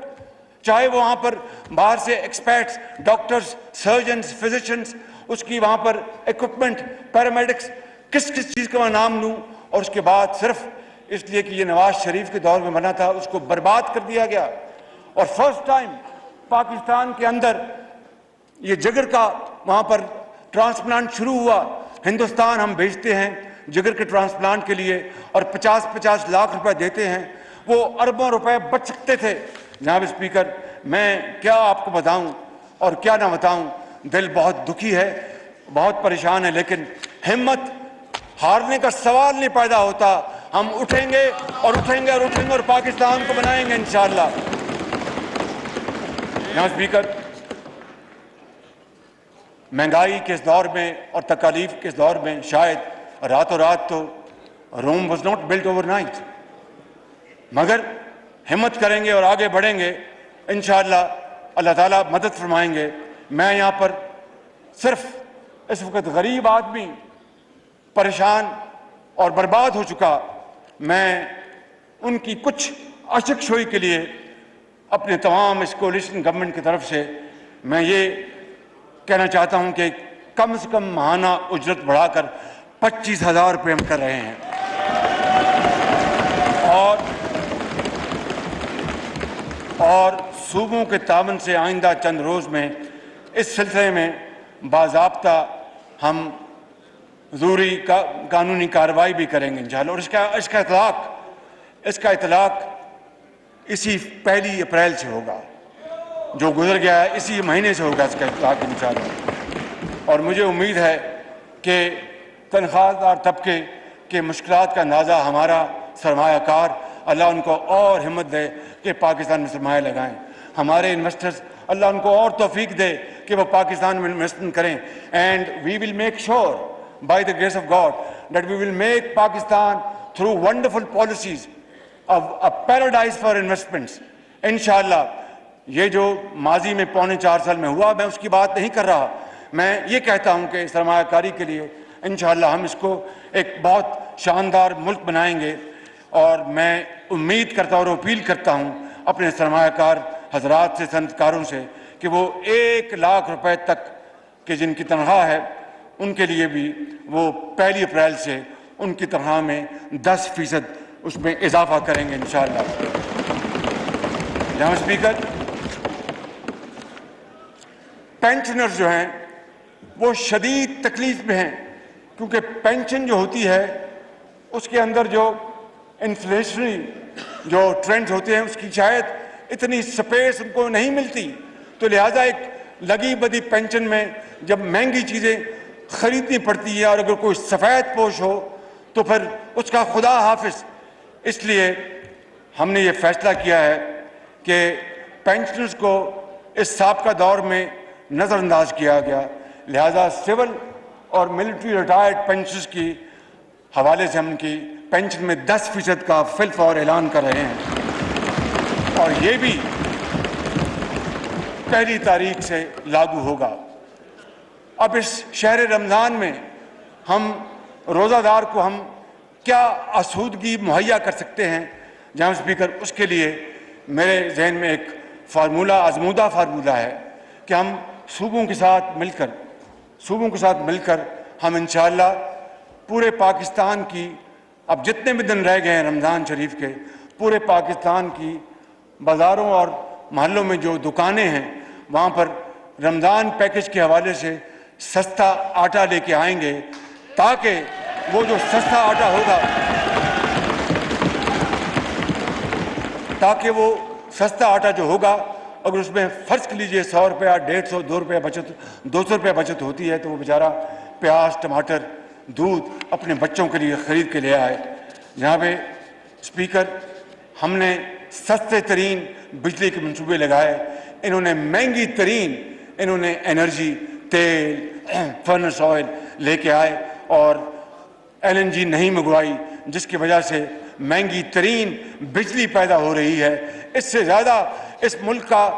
چاہے وہ وہاں پر باہر سے ایکسپرٹس، ڈاکٹرز، سرجنز، فزیشنز، اس کی وہاں پر ایکوپمنٹ، پیرامیڈکس، کس چیز کا میں نام لوں، اور اس کے بعد صرف اس لیے کہ یہ نواز شریف کے دور میں بنا تھا اس کو برباد کر دیا گیا. اور فرسٹ ٹائم پاکستان کے اندر یہ جگر کا وہاں پر ٹرانسپلانٹ شروع ہوا. ہندوستان ہم بھیجتے ہیں جگر کے ٹرانسپلانٹ کے لیے اور 50-50 لاکھ روپے دیتے ہیں، وہ اربوں روپے بچ سکتے تھے. جناب اسپیکر، میں کیا آپ کو بتاؤں اور کیا نہ بتاؤں، دل بہت دکھی ہے، بہت پریشان ہے، لیکن ہمت ہارنے کا سوال نہیں پیدا ہوتا. ہم اٹھیں گے اور اٹھیں گے اور اٹھیں گے اور پاکستان کو بنائیں گے انشاءاللہ. جناب اسپیکر، مہنگائی کے اس دور میں اور تکالیف کے اس دور میں شاید راتوں رات تو روم واز ناٹ بلٹ اوور نائٹ، مگر ہمت کریں گے اور آگے بڑھیں گے انشاءاللہ، اللہ تعالیٰ مدد فرمائیں گے. میں یہاں پر صرف اس وقت غریب آدمی، پریشان اور برباد ہو چکا، میں ان کی کچھ اشک شوئی کے لیے اپنے تمام اس کولیشن گورنمنٹ کی طرف سے میں یہ کہنا چاہتا ہوں کہ کم سے کم ماہانہ اجرت بڑھا کر 25,000 روپے ہم کر رہے ہیں. اور صوبوں کے تعاون سے آئندہ چند روز میں اس سلسلے میں باضابطہ ہم ضروری قانونی کارروائی بھی کریں گے انشاءاللہ. اور اس کا اطلاق اسی 1 اپریل سے ہوگا، جو گزر گیا ہے اسی مہینے سے ہوگا اس کا اطلاق انشاءاللہ. اور مجھے امید ہے کہ تنخواہ دار طبقے کے مشکلات کا اندازہ ہمارا سرمایہ کار، اللہ ان کو اور ہمت دے کہ پاکستان میں سرمایہ لگائیں. ہمارے انویسٹرز، اللہ ان کو اور توفیق دے کہ وہ پاکستان میں انویسٹمنٹ کریں. And we will make sure by the grace of God that we will make Pakistan through wonderful policies of a paradise for investments. انشاءاللہ یہ جو ماضی میں 3.25 سال میں ہوا، میں اس کی بات نہیں کر رہا. میں یہ کہتا ہوں کہ سرمایہ کاری کے لیے انشاءاللہ ہم اس کو ایک بہت شاندار ملک بنائیں گے. اور میں امید کرتا ہوں اور اپیل کرتا ہوں اپنے سرمایہ کار حضرات سے، صنعت کاروں سے، کہ وہ 1 لاکھ روپے تک کہ جن کی تنخواہ ہے ان کے لیے بھی وہ 1 اپریل سے ان کی تنخواہ میں 10% اس میں اضافہ کریں گے انشاءاللہ. جناب اسپیکر، پینشنرز جو ہیں وہ شدید تکلیف میں ہیں، کیونکہ پینشن جو ہوتی ہے اس کے اندر جو انفلیشنری جو ٹرینڈ ہوتے ہیں اس کی شاید اتنی سپیس ان کو نہیں ملتی. تو لہٰذا ایک لگی بدی پینشن میں جب مہنگی چیزیں خریدنی پڑتی ہے اور اگر کوئی سفید پوش ہو تو پھر اس کا خدا حافظ. اس لیے ہم نے یہ فیصلہ کیا ہے کہ پینشنرز کو اس سابقہ دور میں نظر انداز کیا گیا، لہذا سول اور ملٹری ریٹائرڈ پینشنرز کی حوالے سے ہم ان کی پینشن میں 10% کا فی الفور اعلان کر رہے ہیں، اور یہ بھی 1 تاریخ سے لاگو ہوگا. اب اس شہر رمضان میں ہم روزہ دار کو ہم کیا آسودگی مہیا کر سکتے ہیں جناب اسپیکر؟ اس کے لیے میرے ذہن میں ایک فارمولہ، آزمودہ فارمولہ ہے کہ ہم صوبوں کے ساتھ مل کر ہم انشاءاللہ پورے پاکستان کی، اب جتنے بھی دن رہ گئے ہیں رمضان شریف کے، پورے پاکستان کی بازاروں اور محلوں میں جو دکانیں ہیں وہاں پر رمضان پیکج کے حوالے سے سستا آٹا لے کے آئیں گے، تاکہ وہ جو سستا آٹا ہوگا، جو ہوگا اگر اس میں فرض کر لیجئے 100 روپیہ، 150، 200 روپیہ بچت، 200 روپیہ بچت ہوتی ہے، تو وہ بیچارہ پیاز، ٹماٹر، دودھ اپنے بچوں کے لیے خرید کے لے آئے. جناب اسپیکر، ہم نے سستے ترین بجلی کے منصوبے لگائے، انہوں نے مہنگی ترین انرجی، تیل، فرنس آئل لے کے آئے اور LNG نہیں منگوائی، جس کی وجہ سے مہنگی ترین بجلی پیدا ہو رہی ہے. اس سے زیادہ اس ملک کا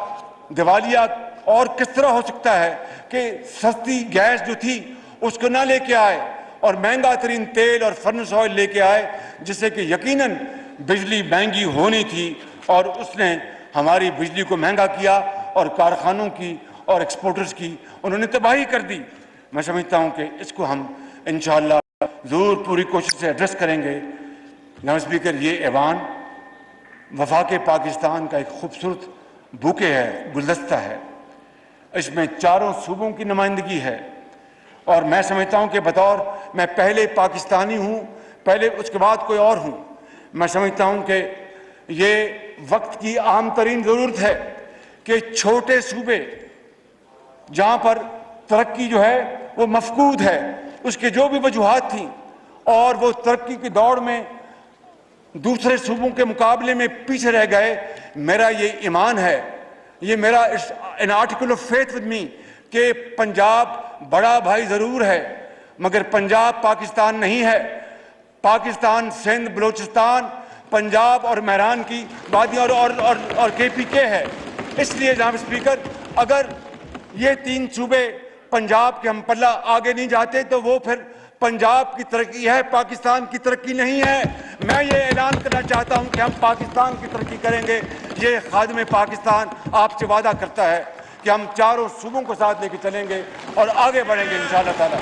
دیوالیہ اور کس طرح ہو سکتا ہے کہ سستی گیس جو تھی اس کو نہ لے کے آئے اور مہنگا ترین تیل اور فرنس آئل لے کے آئے، جس سے کہ یقیناً بجلی مہنگی ہونی تھی اور اس نے ہماری بجلی کو مہنگا کیا اور کارخانوں کی اور ایکسپورٹرز کی انہوں نے تباہی کر دی۔ میں سمجھتا ہوں کہ اس کو ہم انشاءاللہ ضرور پوری کوشش سے ایڈریس کریں گے۔ جناب اسپیکر، یہ ایوان وفاق پاکستان کا ایک خوبصورت بوکے ہے، گلدستہ ہے۔ اس میں چاروں صوبوں کی نمائندگی ہے اور میں سمجھتا ہوں کہ بطور میں پہلے پاکستانی ہوں، پہلے اس کے بعد کوئی اور ہوں، میں سمجھتا ہوں کہ یہ وقت کی عام ترین ضرورت ہے کہ چھوٹے صوبے جہاں پر ترقی جو ہے وہ مفقود ہے، اس کے جو بھی وجوہات تھیں اور وہ ترقی کی دوڑ میں دوسرے صوبوں کے مقابلے میں پیچھے رہ گئے، میرا یہ ایمان ہے، یہ میرا an article of faith with me کہ پنجاب بڑا بھائی ضرور ہے مگر پنجاب پاکستان نہیں ہے۔ پاکستان سندھ، بلوچستان، پنجاب اور مہران کی وادیاں اور KPK ہے۔ اس لیے جناب اسپیکر، اگر یہ تین صوبے پنجاب کے ہم پلہ آگے نہیں جاتے تو وہ پھر پنجاب کی ترقی ہے، پاکستان کی ترقی نہیں ہے۔ میں یہ اعلان کرنا چاہتا ہوں کہ ہم پاکستان کی ترقی کریں گے۔ یہ خادم پاکستان آپ سے وعدہ کرتا ہے کہ ہم چاروں صوبوں کو ساتھ لے کے چلیں گے اور آگے بڑھیں گے انشاءاللہ تعالی۔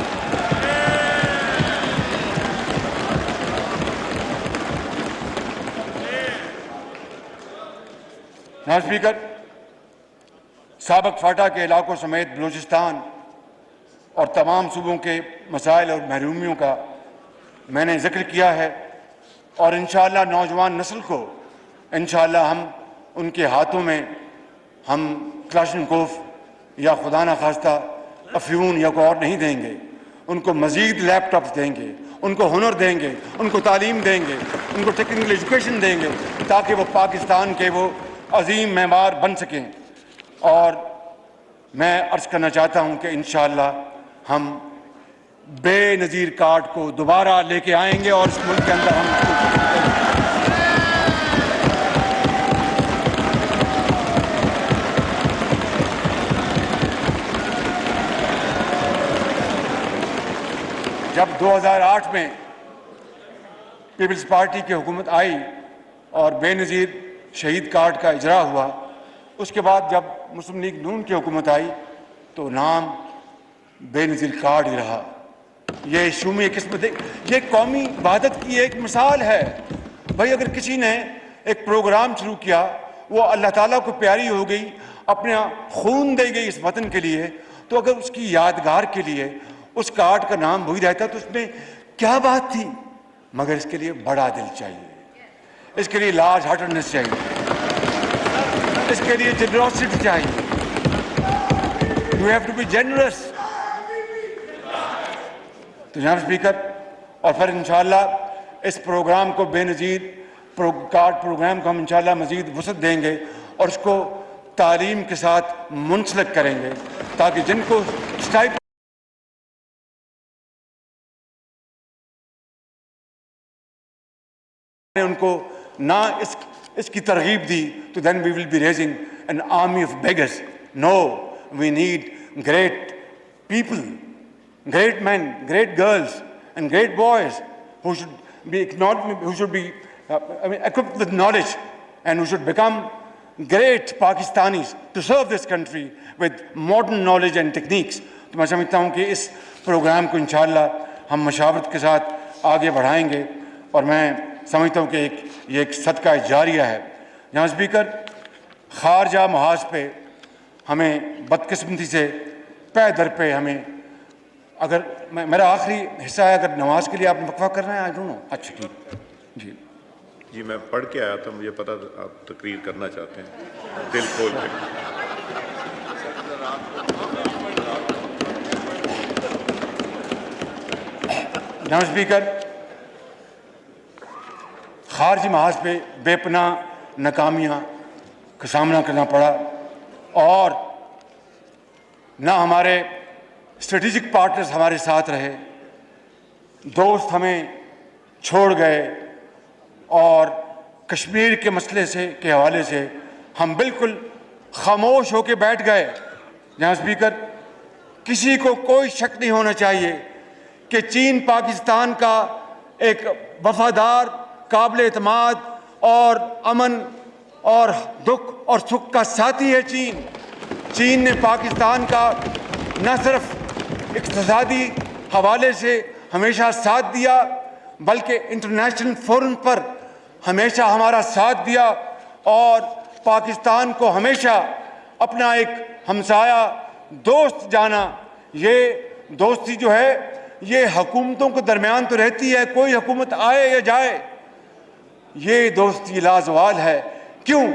جناب اسپیکر، سابق فاٹا کے علاقوں سمیت بلوچستان اور تمام صوبوں کے مسائل اور محرومیوں کا میں نے ذکر کیا ہے اور انشاءاللہ نوجوان نسل کو انشاءاللہ ہم ان کے ہاتھوں میں ہم کلاشنکوف یا خدا نخواستہ افیون یا کوئی اور نہیں دیں گے، ان کو مزید لیپ ٹاپس دیں گے، ان کو ہنر دیں گے، ان کو تعلیم دیں گے، ان کو ٹیکنیکل ایجوکیشن دیں گے تاکہ وہ پاکستان کے وہ عظیم معمار بن سکیں۔ اور میں عرض کرنا چاہتا ہوں کہ انشاءاللہ ہم بے نظیر کارڈ کو دوبارہ لے کے آئیں گے اور اس ملک کے اندر ہم جب 2008 میں پیپلز پارٹی کی حکومت آئی اور بے نظیر شہید کارڈ کا اجرا ہوا، اس کے بعد جب مسلم لیگ نون کی حکومت آئی تو نام بے نظیر کارڈ ہی رہا۔ یہ شومی قسمت، یہ قومی وحدت کی ایک مثال ہے۔ بھائی اگر کسی نے ایک پروگرام شروع کیا، وہ اللہ تعالیٰ کو پیاری ہو گئی، اپنا خون دے گئی اس وطن کے لیے، تو اگر اس کی یادگار کے لیے اس کارڈ کا نام وہی رہتا تو اس میں کیا بات تھی؟ مگر اس کے لیے بڑا دل چاہیے، اس کے لیے لارج ہارٹڈنس چاہیے، اس کے لیے جنروسٹی چاہیے۔ You have to be generous۔ تو جناب اسپیکر، اور پھر انشاءاللہ اس پروگرام کو بے نظیر کارڈ پروگرام کو ہم انشاءاللہ مزید وسعت دیں گے اور اس کو تعلیم کے ساتھ منسلک کریں گے تاکہ جن کو اسٹائپ نے ان کو نہ اس کی ترغیب دی تو then we will be raising an army of beggars۔ No, we need great people, great men, great girls and great boys who should be equipped with knowledge and who should become great Pakistanis to serve this country with modern knowledge and techniques۔ تو میں سمجھتا ہوں کہ اس programme کو انشاءاللہ ہم مشاورت کے ساتھ آگے بڑھائیں گے اور میں سمجھتا ہوں کہ یہ ایک صدقہ جاریہ ہے۔ جہاں اسپیکر، خارجہ محاذ پہ ہمیں بدقسمتی سے پے در پہ ہمیں اگر میرا آخری حصہ ہے، اگر نماز کے لیے آپ نے وقفہ کرنا ہے، آئی ڈونٹ نو۔ اچھا ٹھیک جی جی، میں پڑھ کے آیا تھا، مجھے پتا آپ تقریر کرنا چاہتے ہیں، دل کھول کے۔ جناب اسپیکر، خارجی محاذ پہ بے پناہ ناکامیاں کا سامنا کرنا پڑا اور نہ ہمارے اسٹریٹجک پارٹنرز ہمارے ساتھ رہے، دوست ہمیں چھوڑ گئے اور کشمیر کے مسئلے کے حوالے سے ہم بالکل خاموش ہو کے بیٹھ گئے۔ جہاں اسپیکر، کسی کو کوئی شک نہیں ہونا چاہیے کہ چین پاکستان کا ایک وفادار، قابل اعتماد اور امن اور دکھ اور سکھ کا ساتھی ہے چین. چین نے پاکستان کا نہ صرف اقتصادی حوالے سے ہمیشہ ساتھ دیا بلکہ انٹرنیشنل فورم پر ہمیشہ ہمارا ساتھ دیا اور پاکستان کو ہمیشہ اپنا ایک ہمسایہ دوست جانا. یہ دوستی جو ہے یہ حکومتوں کے درمیان تو رہتی ہے, کوئی حکومت آئے یا جائے, یہ دوستی لازوال ہے. کیوں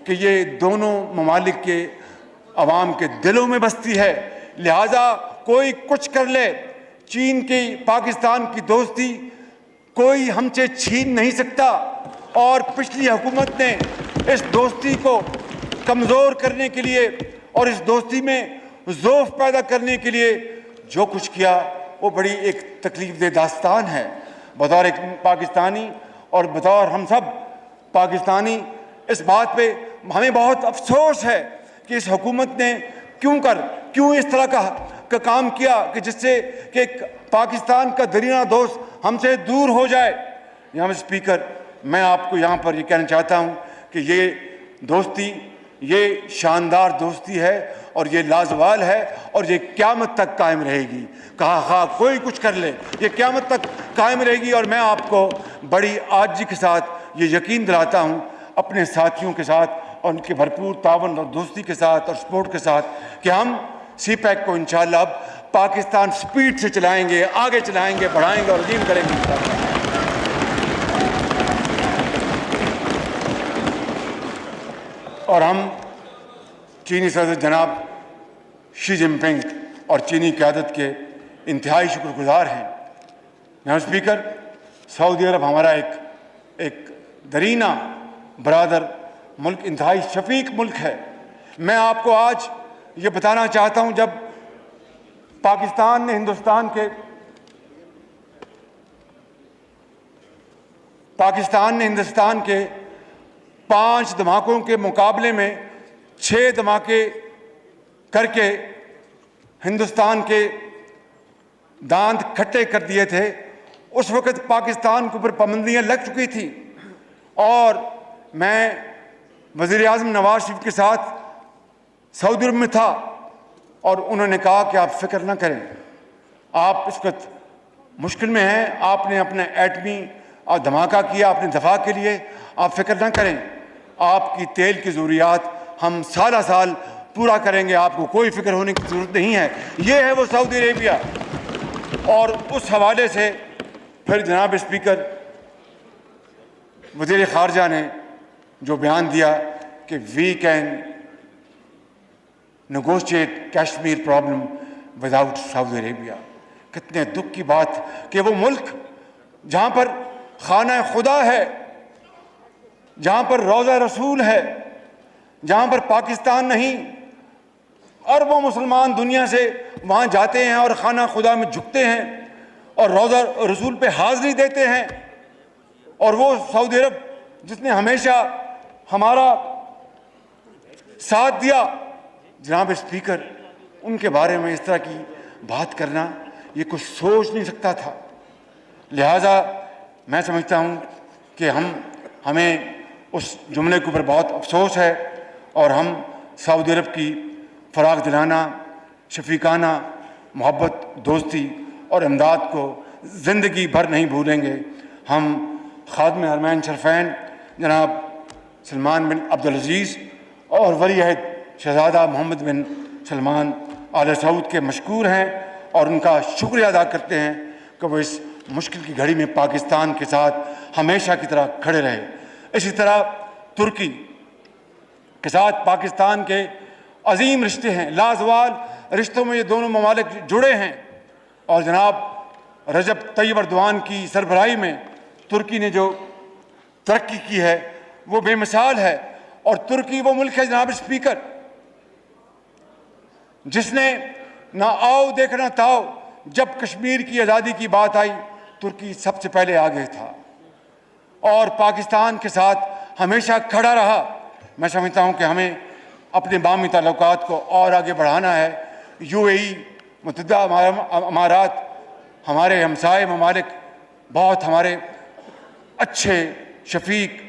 کہ یہ دونوں ممالک کے عوام کے دلوں میں بستی ہے. لہٰذا کوئی کچھ کر لے, چین کی پاکستان کی دوستی کوئی ہم سے چھین نہیں سکتا. اور پچھلی حکومت نے اس دوستی کو کمزور کرنے کے لیے اور اس دوستی میں ضعف پیدا کرنے کے لیے جو کچھ کیا وہ بڑی ایک تکلیف دہ داستان ہے. بطور ایک پاکستانی اور بطور ہم سب پاکستانی اس بات پہ ہمیں بہت افسوس ہے کہ اس حکومت نے کیوں اس طرح کا کام کیا کہ جس سے کہ پاکستان کا درینہ دوست ہم سے دور ہو جائے. جناب اسپیکر, میں آپ کو یہاں پر یہ کہنا چاہتا ہوں کہ یہ دوستی یہ شاندار دوستی ہے اور یہ لازوال ہے اور یہ قیامت تک قائم رہے گی. کہا کوئی کچھ کر لے, یہ قیامت تک قائم رہے گی. اور میں آپ کو بڑی عاجزی کے ساتھ یہ یقین دلاتا ہوں اپنے ساتھیوں کے ساتھ اور ان کے بھرپور تعاون اور دوستی کے ساتھ اور سپورٹ کے ساتھ کہ ہم سی پیک کو انشاءاللہ اب پاکستان سپیڈ سے چلائیں گے, آگے چلائیں گے, بڑھائیں گے اور عظیم کریں گے. اور ہم چینی صدر جناب شی جن پنگ اور چینی قیادت کے انتہائی شکر گزار ہیں. جناب اسپیکر, سعودی عرب ہمارا ایک درینہ برادر ملک, انتہائی شفیق ملک ہے. میں آپ کو آج یہ بتانا چاہتا ہوں جب پاکستان نے ہندوستان کے 5 دھماکوں کے مقابلے میں 6 دھماکے کر کے ہندوستان کے دانت کھٹے کر دیے تھے, اس وقت پاکستان کے اوپر پابندیاں لگ چکی تھی. اور میں وزیر اعظم نواز شریف کے ساتھ سعودی عرب میں تھا اور انہوں نے کہا کہ آپ فکر نہ کریں, آپ اس وقت مشکل میں ہیں, آپ نے اپنا ایٹمی دھماکہ کیا اپنے دفاع کے لیے, آپ فکر نہ کریں, آپ کی تیل کی ضروریات ہم سالہ سال پورا کریں گے, آپ کو کوئی فکر ہونے کی ضرورت نہیں ہے. یہ ہے وہ سعودی عربیہ. اور اس حوالے سے پھر جناب اسپیکر وزیر خارجہ نے جو بیان دیا کہ we can negotiate Kashmir problem without Saudi Arabia. کتنے دکھ کی بات کہ وہ ملک جہاں پر خانہ خدا ہے, جہاں پر روضہ رسول ہے, جہاں پر پاکستان نہیں اربوں مسلمان دنیا سے وہاں جاتے ہیں اور خانہ خدا میں جھکتے ہیں اور روضہ رسول پہ حاضری دیتے ہیں, اور وہ سعودی عرب جس نے ہمیشہ ہمارا ساتھ دیا. جناب اسپیکر, ان کے بارے میں اس طرح کی بات کرنا یہ کچھ سوچ نہیں سکتا تھا. لہٰذا میں سمجھتا ہوں کہ ہمیں اس جملے کے اوپر بہت افسوس ہے اور ہم سعودی عرب کی فراغ دلانہ, شفیقانہ محبت, دوستی اور امداد کو زندگی بھر نہیں بھولیں گے. ہم خادم حرمین شریفین جناب سلمان بن عبدالعزیز اور ولی عہد شہزادہ محمد بن سلمان آل سعود کے مشکور ہیں اور ان کا شکریہ ادا کرتے ہیں کہ وہ اس مشکل کی گھڑی میں پاکستان کے ساتھ ہمیشہ کی طرح کھڑے رہے. اسی طرح ترکی کے ساتھ پاکستان کے عظیم رشتے ہیں, لازوال رشتوں میں یہ دونوں ممالک جڑے ہیں, اور جناب رجب طیب اردوان کی سربراہی میں ترکی نے جو ترقی کی ہے وہ بے مثال ہے. اور ترکی وہ ملک ہے جناب اسپیکر جس نے نہ آؤ دیکھنا تاؤ, جب کشمیر کی آزادی کی بات آئی ترکی سب سے پہلے آگے تھا اور پاکستان کے ساتھ ہمیشہ کھڑا رہا. میں سمجھتا ہوں کہ ہمیں اپنے باہمی تعلقات کو اور آگے بڑھانا ہے. یو اے ای, متحدہ امارات, ہمارے ہمسائے ممالک بہت ہمارے اچھے شفیق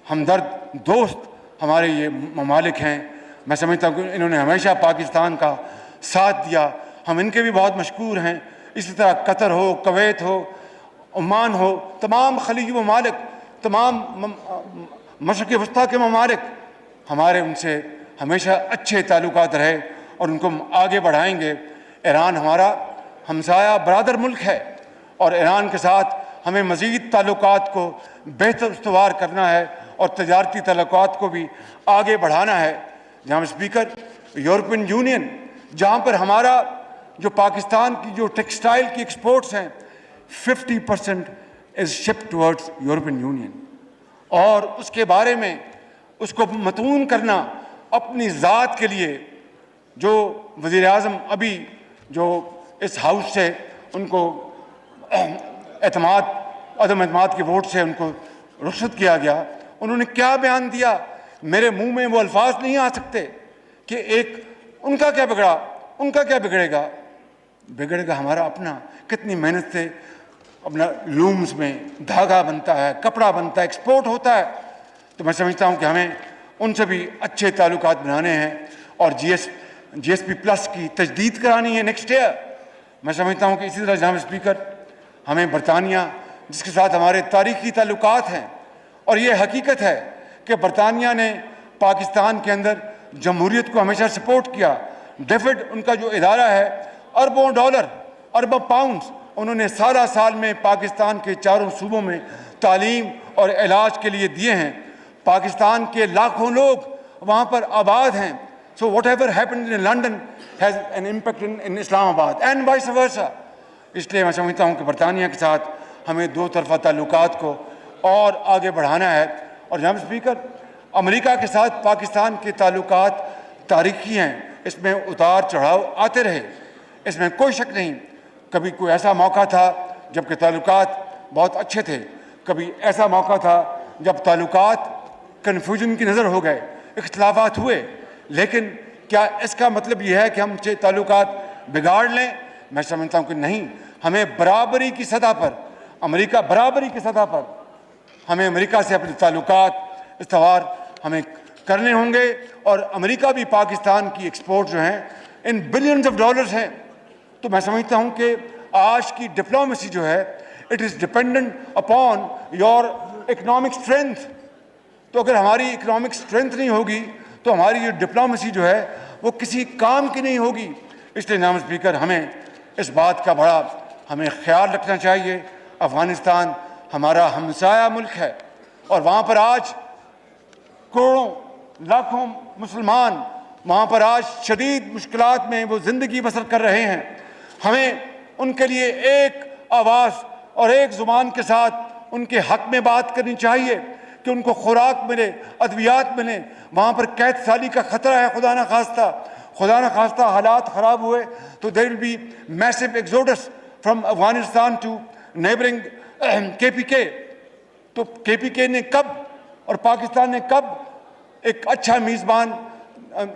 ہمدرد دوست ہمارے یہ ممالک ہیں. میں سمجھتا ہوں کہ انہوں نے ہمیشہ پاکستان کا ساتھ دیا, ہم ان کے بھی بہت مشکور ہیں. اسی طرح قطر ہو, کویت ہو, عمان ہو, تمام خلیجی ممالک, تمام مشرق وسطیٰ کے ممالک, ہمارے ان سے ہمیشہ اچھے تعلقات رہے اور ان کو ہم آگے بڑھائیں گے. ایران ہمارا ہمسایہ برادر ملک ہے اور ایران کے ساتھ ہمیں مزید تعلقات کو بہتر استوار کرنا ہے اور تجارتی تعلقات کو بھی آگے بڑھانا ہے. جناب اسپیکر, یورپین یونین, جہاں پر ہمارا جو پاکستان کی جو ٹیکسٹائل کی ایکسپورٹس ہیں 50% از شپ ٹورڈز یورپین یونین, اور اس کے بارے میں اس کو متون کرنا اپنی ذات کے لیے, جو وزیر اعظم ابھی جو اس ہاؤس سے ان کو عدم اعتماد کے ووٹ سے ان کو رخصت کیا گیا, انہوں نے کیا بیان دیا, میرے منہ میں وہ الفاظ نہیں آ سکتے کہ ایک ان کا کیا بگڑا, ان کا کیا بگڑے گا, بگڑے گا ہمارا اپنا. کتنی محنت سے اپنا لومز میں دھاگا بنتا ہے, کپڑا بنتا ہے, ایکسپورٹ ہوتا ہے. تو میں سمجھتا ہوں کہ ہمیں ان سے بھی اچھے تعلقات بنانے ہیں اور جی ایس پی پلس کی تجدید کرانی ہے نیکسٹ ایئر. میں سمجھتا ہوں کہ اسی طرح جناب اسپیکر ہمیں برطانیہ جس کے ساتھ ہمارے تاریخی تعلقات ہیں, اور یہ حقیقت ہے کہ برطانیہ نے پاکستان کے اندر جمہوریت کو ہمیشہ سپورٹ کیا. ڈیفڈ ان کا جو ادارہ ہے, اربوں ڈالر, اربوں پاؤنڈز انہوں نے سالہ سال میں پاکستان کے چاروں صوبوں میں تعلیم اور علاج کے لیے دیے ہیں. پاکستان کے لاکھوں لوگ وہاں پر آباد ہیں. So whatever happened in London has an impact in Islamabad and vice versa. اس لیے میں سمجھتا ہوں کہ برطانیہ کے ساتھ ہمیں دو طرفہ تعلقات کو اور آگے بڑھانا ہے. اور جناب اسپیکر, امریکہ کے ساتھ پاکستان کے تعلقات تاریخی ہیں, اس میں اتار چڑھاؤ آتے رہے, اس میں کوئی شک نہیں. کبھی کوئی ایسا موقع تھا جب کہ تعلقات بہت اچھے تھے, کبھی ایسا موقع تھا جب تعلقات کنفیوژن کی نظر ہو گئے, اختلافات ہوئے. لیکن کیا اس کا مطلب یہ ہے کہ ہم تعلقات بگاڑ لیں؟ میں سمجھتا ہوں کہ نہیں. ہمیں برابری کی سطح پر, برابری کی سطح پر ہمیں امریکہ سے اپنے تعلقات استوار ہمیں کرنے ہوں گے. اور امریکہ بھی پاکستان کی ایکسپورٹ جو ہیں ان بلینز آف ڈالرز ہیں. تو میں سمجھتا ہوں کہ آج کی ڈپلومیسی جو ہے it is dependent upon your economic strength. تو اگر ہماری اکنامک اسٹرینتھ نہیں ہوگی تو ہماری یہ ڈپلومیسی جو ہے وہ کسی کام کی نہیں ہوگی. اس لیے جناب اسپیکر ہمیں اس بات کا بڑا ہمیں خیال رکھنا چاہیے. افغانستان ہمارا ہمسایہ ملک ہے اور وہاں پر آج کروڑوں لاکھوں مسلمان وہاں پر آج شدید مشکلات میں وہ زندگی بسر کر رہے ہیں. ہمیں ان کے لیے ایک آواز اور ایک زبان کے ساتھ ان کے حق میں بات کرنی چاہیے کہ ان کو خوراک ملے, ادویات ملیں. وہاں پر قید سالی کا خطرہ ہے, خدا نہ خواستہ حالات خراب ہوئے تو there will be massive exodus from Afghanistan to neighboring KPK. تو KPK نے کب اور پاکستان نے کب ایک اچھا میزبان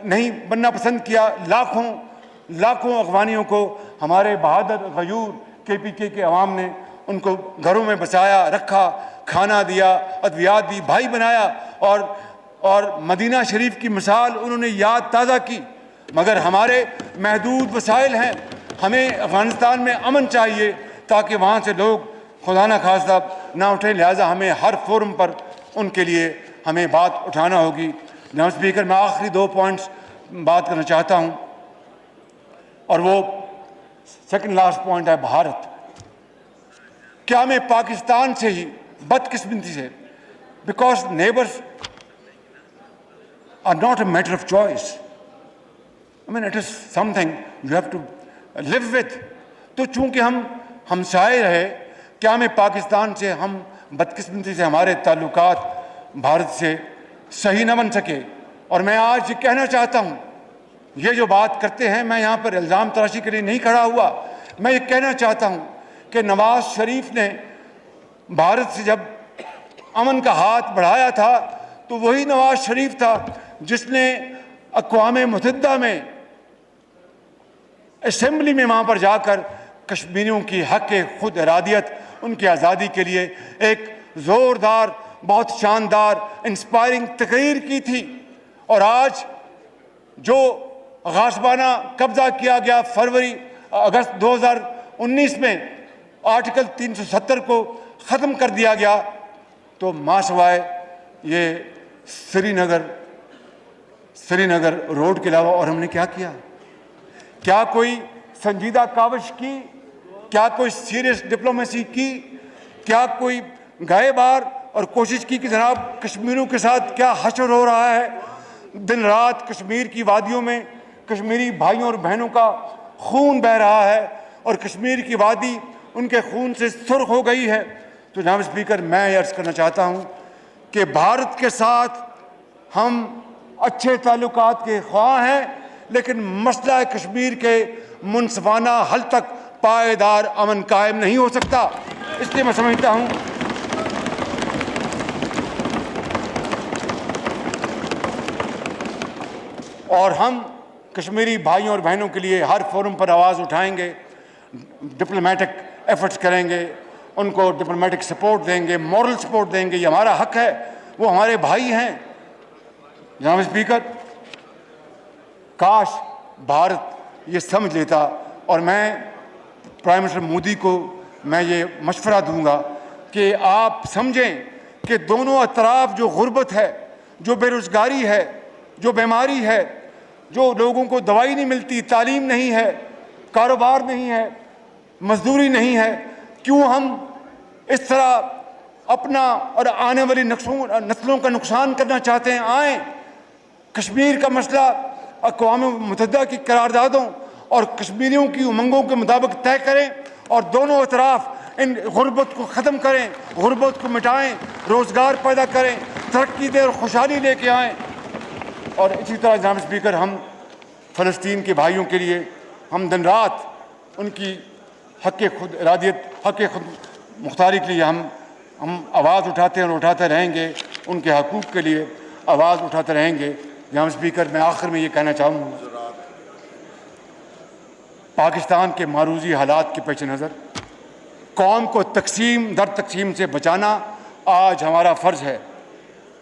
نہیں بننا پسند کیا؟ لاکھوں افغانیوں کو ہمارے بہادر غیور KPK کے عوام نے ان کو گھروں میں بسایا, رکھا, کھانا دیا, ادویات دی, بھائی بنایا اور مدینہ شریف کی مثال انہوں نے یاد تازہ کی. مگر ہمارے محدود وسائل ہیں, ہمیں افغانستان میں امن چاہیے تاکہ وہاں سے لوگ خدا نہ خواستہ نہ اٹھیں. لہٰذا ہمیں ہر فورم پر ان کے لیے ہمیں بات اٹھانا ہوگی. جناب اسپیکر, میں آخری 2 پوائنٹس بات کرنا چاہتا ہوں اور وہ سیکنڈ لاسٹ پوائنٹ ہے بھارت. کیا ہمیں پاکستان سے ہی بدقسمتی سے, because neighbours are not a matter of choice. I mean, it is something you have to live with. تو چونکہ ہم ہمسائے رہے, کیا ہمیں پاکستان سے ہم بدقسمتی سے ہمارے تعلقات بھارت سے صحیح نہ بن سکے؟ اور میں آج یہ کہنا چاہتا ہوں, یہ جو بات کرتے ہیں, میں یہاں پر الزام تراشی کے لیے نہیں کھڑا ہوا, میں یہ کہنا چاہتا ہوں کہ نواز شریف نے بھارت سے جب امن کا ہاتھ بڑھایا تھا تو وہی نواز شریف تھا جس نے اقوام متحدہ میں اسمبلی میں وہاں پر جا کر کشمیریوں کی حق خود ارادیت, ان کی آزادی کے لیے ایک زوردار بہت شاندار انسپائرنگ تقریر کی تھی، اور آج جو غاصبانہ قبضہ کیا گیا اگست 2019 میں آرٹیکل 370 کو ختم کر دیا گیا، تو ماں سوائے یہ سری نگر روڈ کے علاوہ اور ہم نے کیا کیا؟ کیا کوئی سنجیدہ کاوش کی؟ کیا کوئی سیریس ڈپلومیسی کی؟ کیا کوئی گائے بار اور کوشش کی کہ جناب کشمیریوں کے ساتھ کیا حشر ہو رہا ہے؟ دن رات کشمیر کی وادیوں میں کشمیری بھائیوں اور بہنوں کا خون بہہ رہا ہے، اور کشمیر کی وادی ان کے خون سے سرخ ہو گئی ہے۔ تو جناب اسپیکر، میں یہ عرض کرنا چاہتا ہوں کہ بھارت کے ساتھ ہم اچھے تعلقات کے خواہاں ہیں، لیکن مسئلہ کشمیر کے منصفانہ حل تک پائیدار امن قائم نہیں ہو سکتا۔ اس لیے میں سمجھتا ہوں اور ہم کشمیری بھائیوں اور بہنوں کے لیے ہر فورم پر آواز اٹھائیں گے، ڈپلومیٹک ایفرٹس کریں گے، ان کو ڈپلومیٹک سپورٹ دیں گے، مورل سپورٹ دیں گے۔ یہ ہمارا حق ہے، وہ ہمارے بھائی ہیں۔ جناب اسپیکر، کاش بھارت یہ سمجھ لیتا، اور میں پرائم منسٹر مودی کو میں یہ مشورہ دوں گا کہ آپ سمجھیں کہ دونوں اطراف جو غربت ہے، جو بے روزگاری ہے، جو بیماری ہے، جو لوگوں کو دوائی نہیں ملتی، تعلیم نہیں ہے، کاروبار نہیں ہے، مزدوری نہیں ہے، کیوں ہم اس طرح اپنا اور آنے والی نسلوں کا نقصان کرنا چاہتے ہیں؟ آئیں کشمیر کا مسئلہ اقوام متحدہ کی قراردادوں اور کشمیریوں کی امنگوں کے مطابق طے کریں، اور دونوں اطراف ان غربت کو ختم کریں، غربت کو مٹائیں، روزگار پیدا کریں، ترقی دیں اور خوشحالی لے کے آئیں۔ اور اسی طرح جناب اسپیکر، ہم فلسطین کے بھائیوں کے لیے ہم دن رات ان کی حق خود ارادیت، حق خود مختاری کے لیے ہم آواز اٹھاتے ہیں اور اٹھاتے رہیں گے، ان کے حقوق کے لیے آواز اٹھاتے رہیں گے۔ جناب اسپیکر، میں آخر میں یہ کہنا چاہوں گا، پاکستان کے معروضی حالات کے پیش نظر قوم کو تقسیم در تقسیم سے بچانا آج ہمارا فرض ہے۔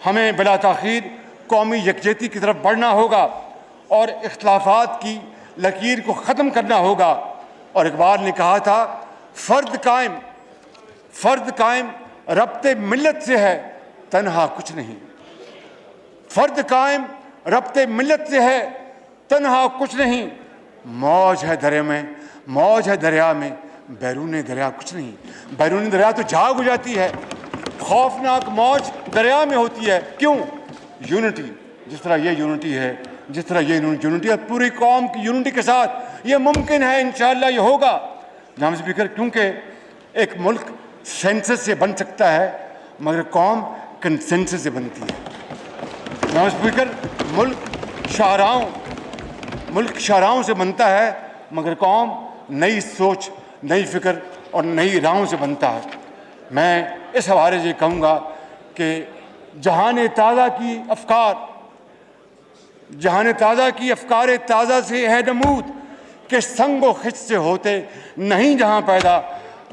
ہمیں بلا تاخیر قومی یکجہتی کی طرف بڑھنا ہوگا اور اختلافات کی لکیر کو ختم کرنا ہوگا۔ اور اقبال نے کہا تھا، فرد قائم ربط ملت سے ہے، تنہا کچھ نہیں۔ فرد قائم ربط ملت سے ہے، تنہا کچھ نہیں۔ موج ہے دریا میں بیرون دریا کچھ نہیں۔ بیرون دریا تو جھاگ ہو جاتی ہے، خوفناک موج دریا میں ہوتی ہے۔ کیوں؟ یونٹی، جس طرح یہ یونٹی ہے، جس طرح یہ یونٹی ہے، پوری قوم کی یونٹی کے ساتھ یہ ممکن ہے، انشاءاللہ یہ ہوگا۔ جناب اسپیکر، کیونکہ ایک ملک سینسس سے بن سکتا ہے مگر قوم کنسنسس سے بنتی ہے۔ جناب اسپیکر، ملک شاہراہوں سے بنتا ہے مگر قوم نئی سوچ، نئی فکر اور نئی راہوں سے بنتا ہے۔ میں اس حوالے سے کہوں گا کہ جہان تازہ کی افکار تازہ سے ہے نمود، کہ سنگ و خچ سے ہوتے نہیں جہاں پیدا۔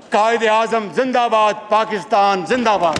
قائد اعظم زندہ باد، پاکستان زندہ باد۔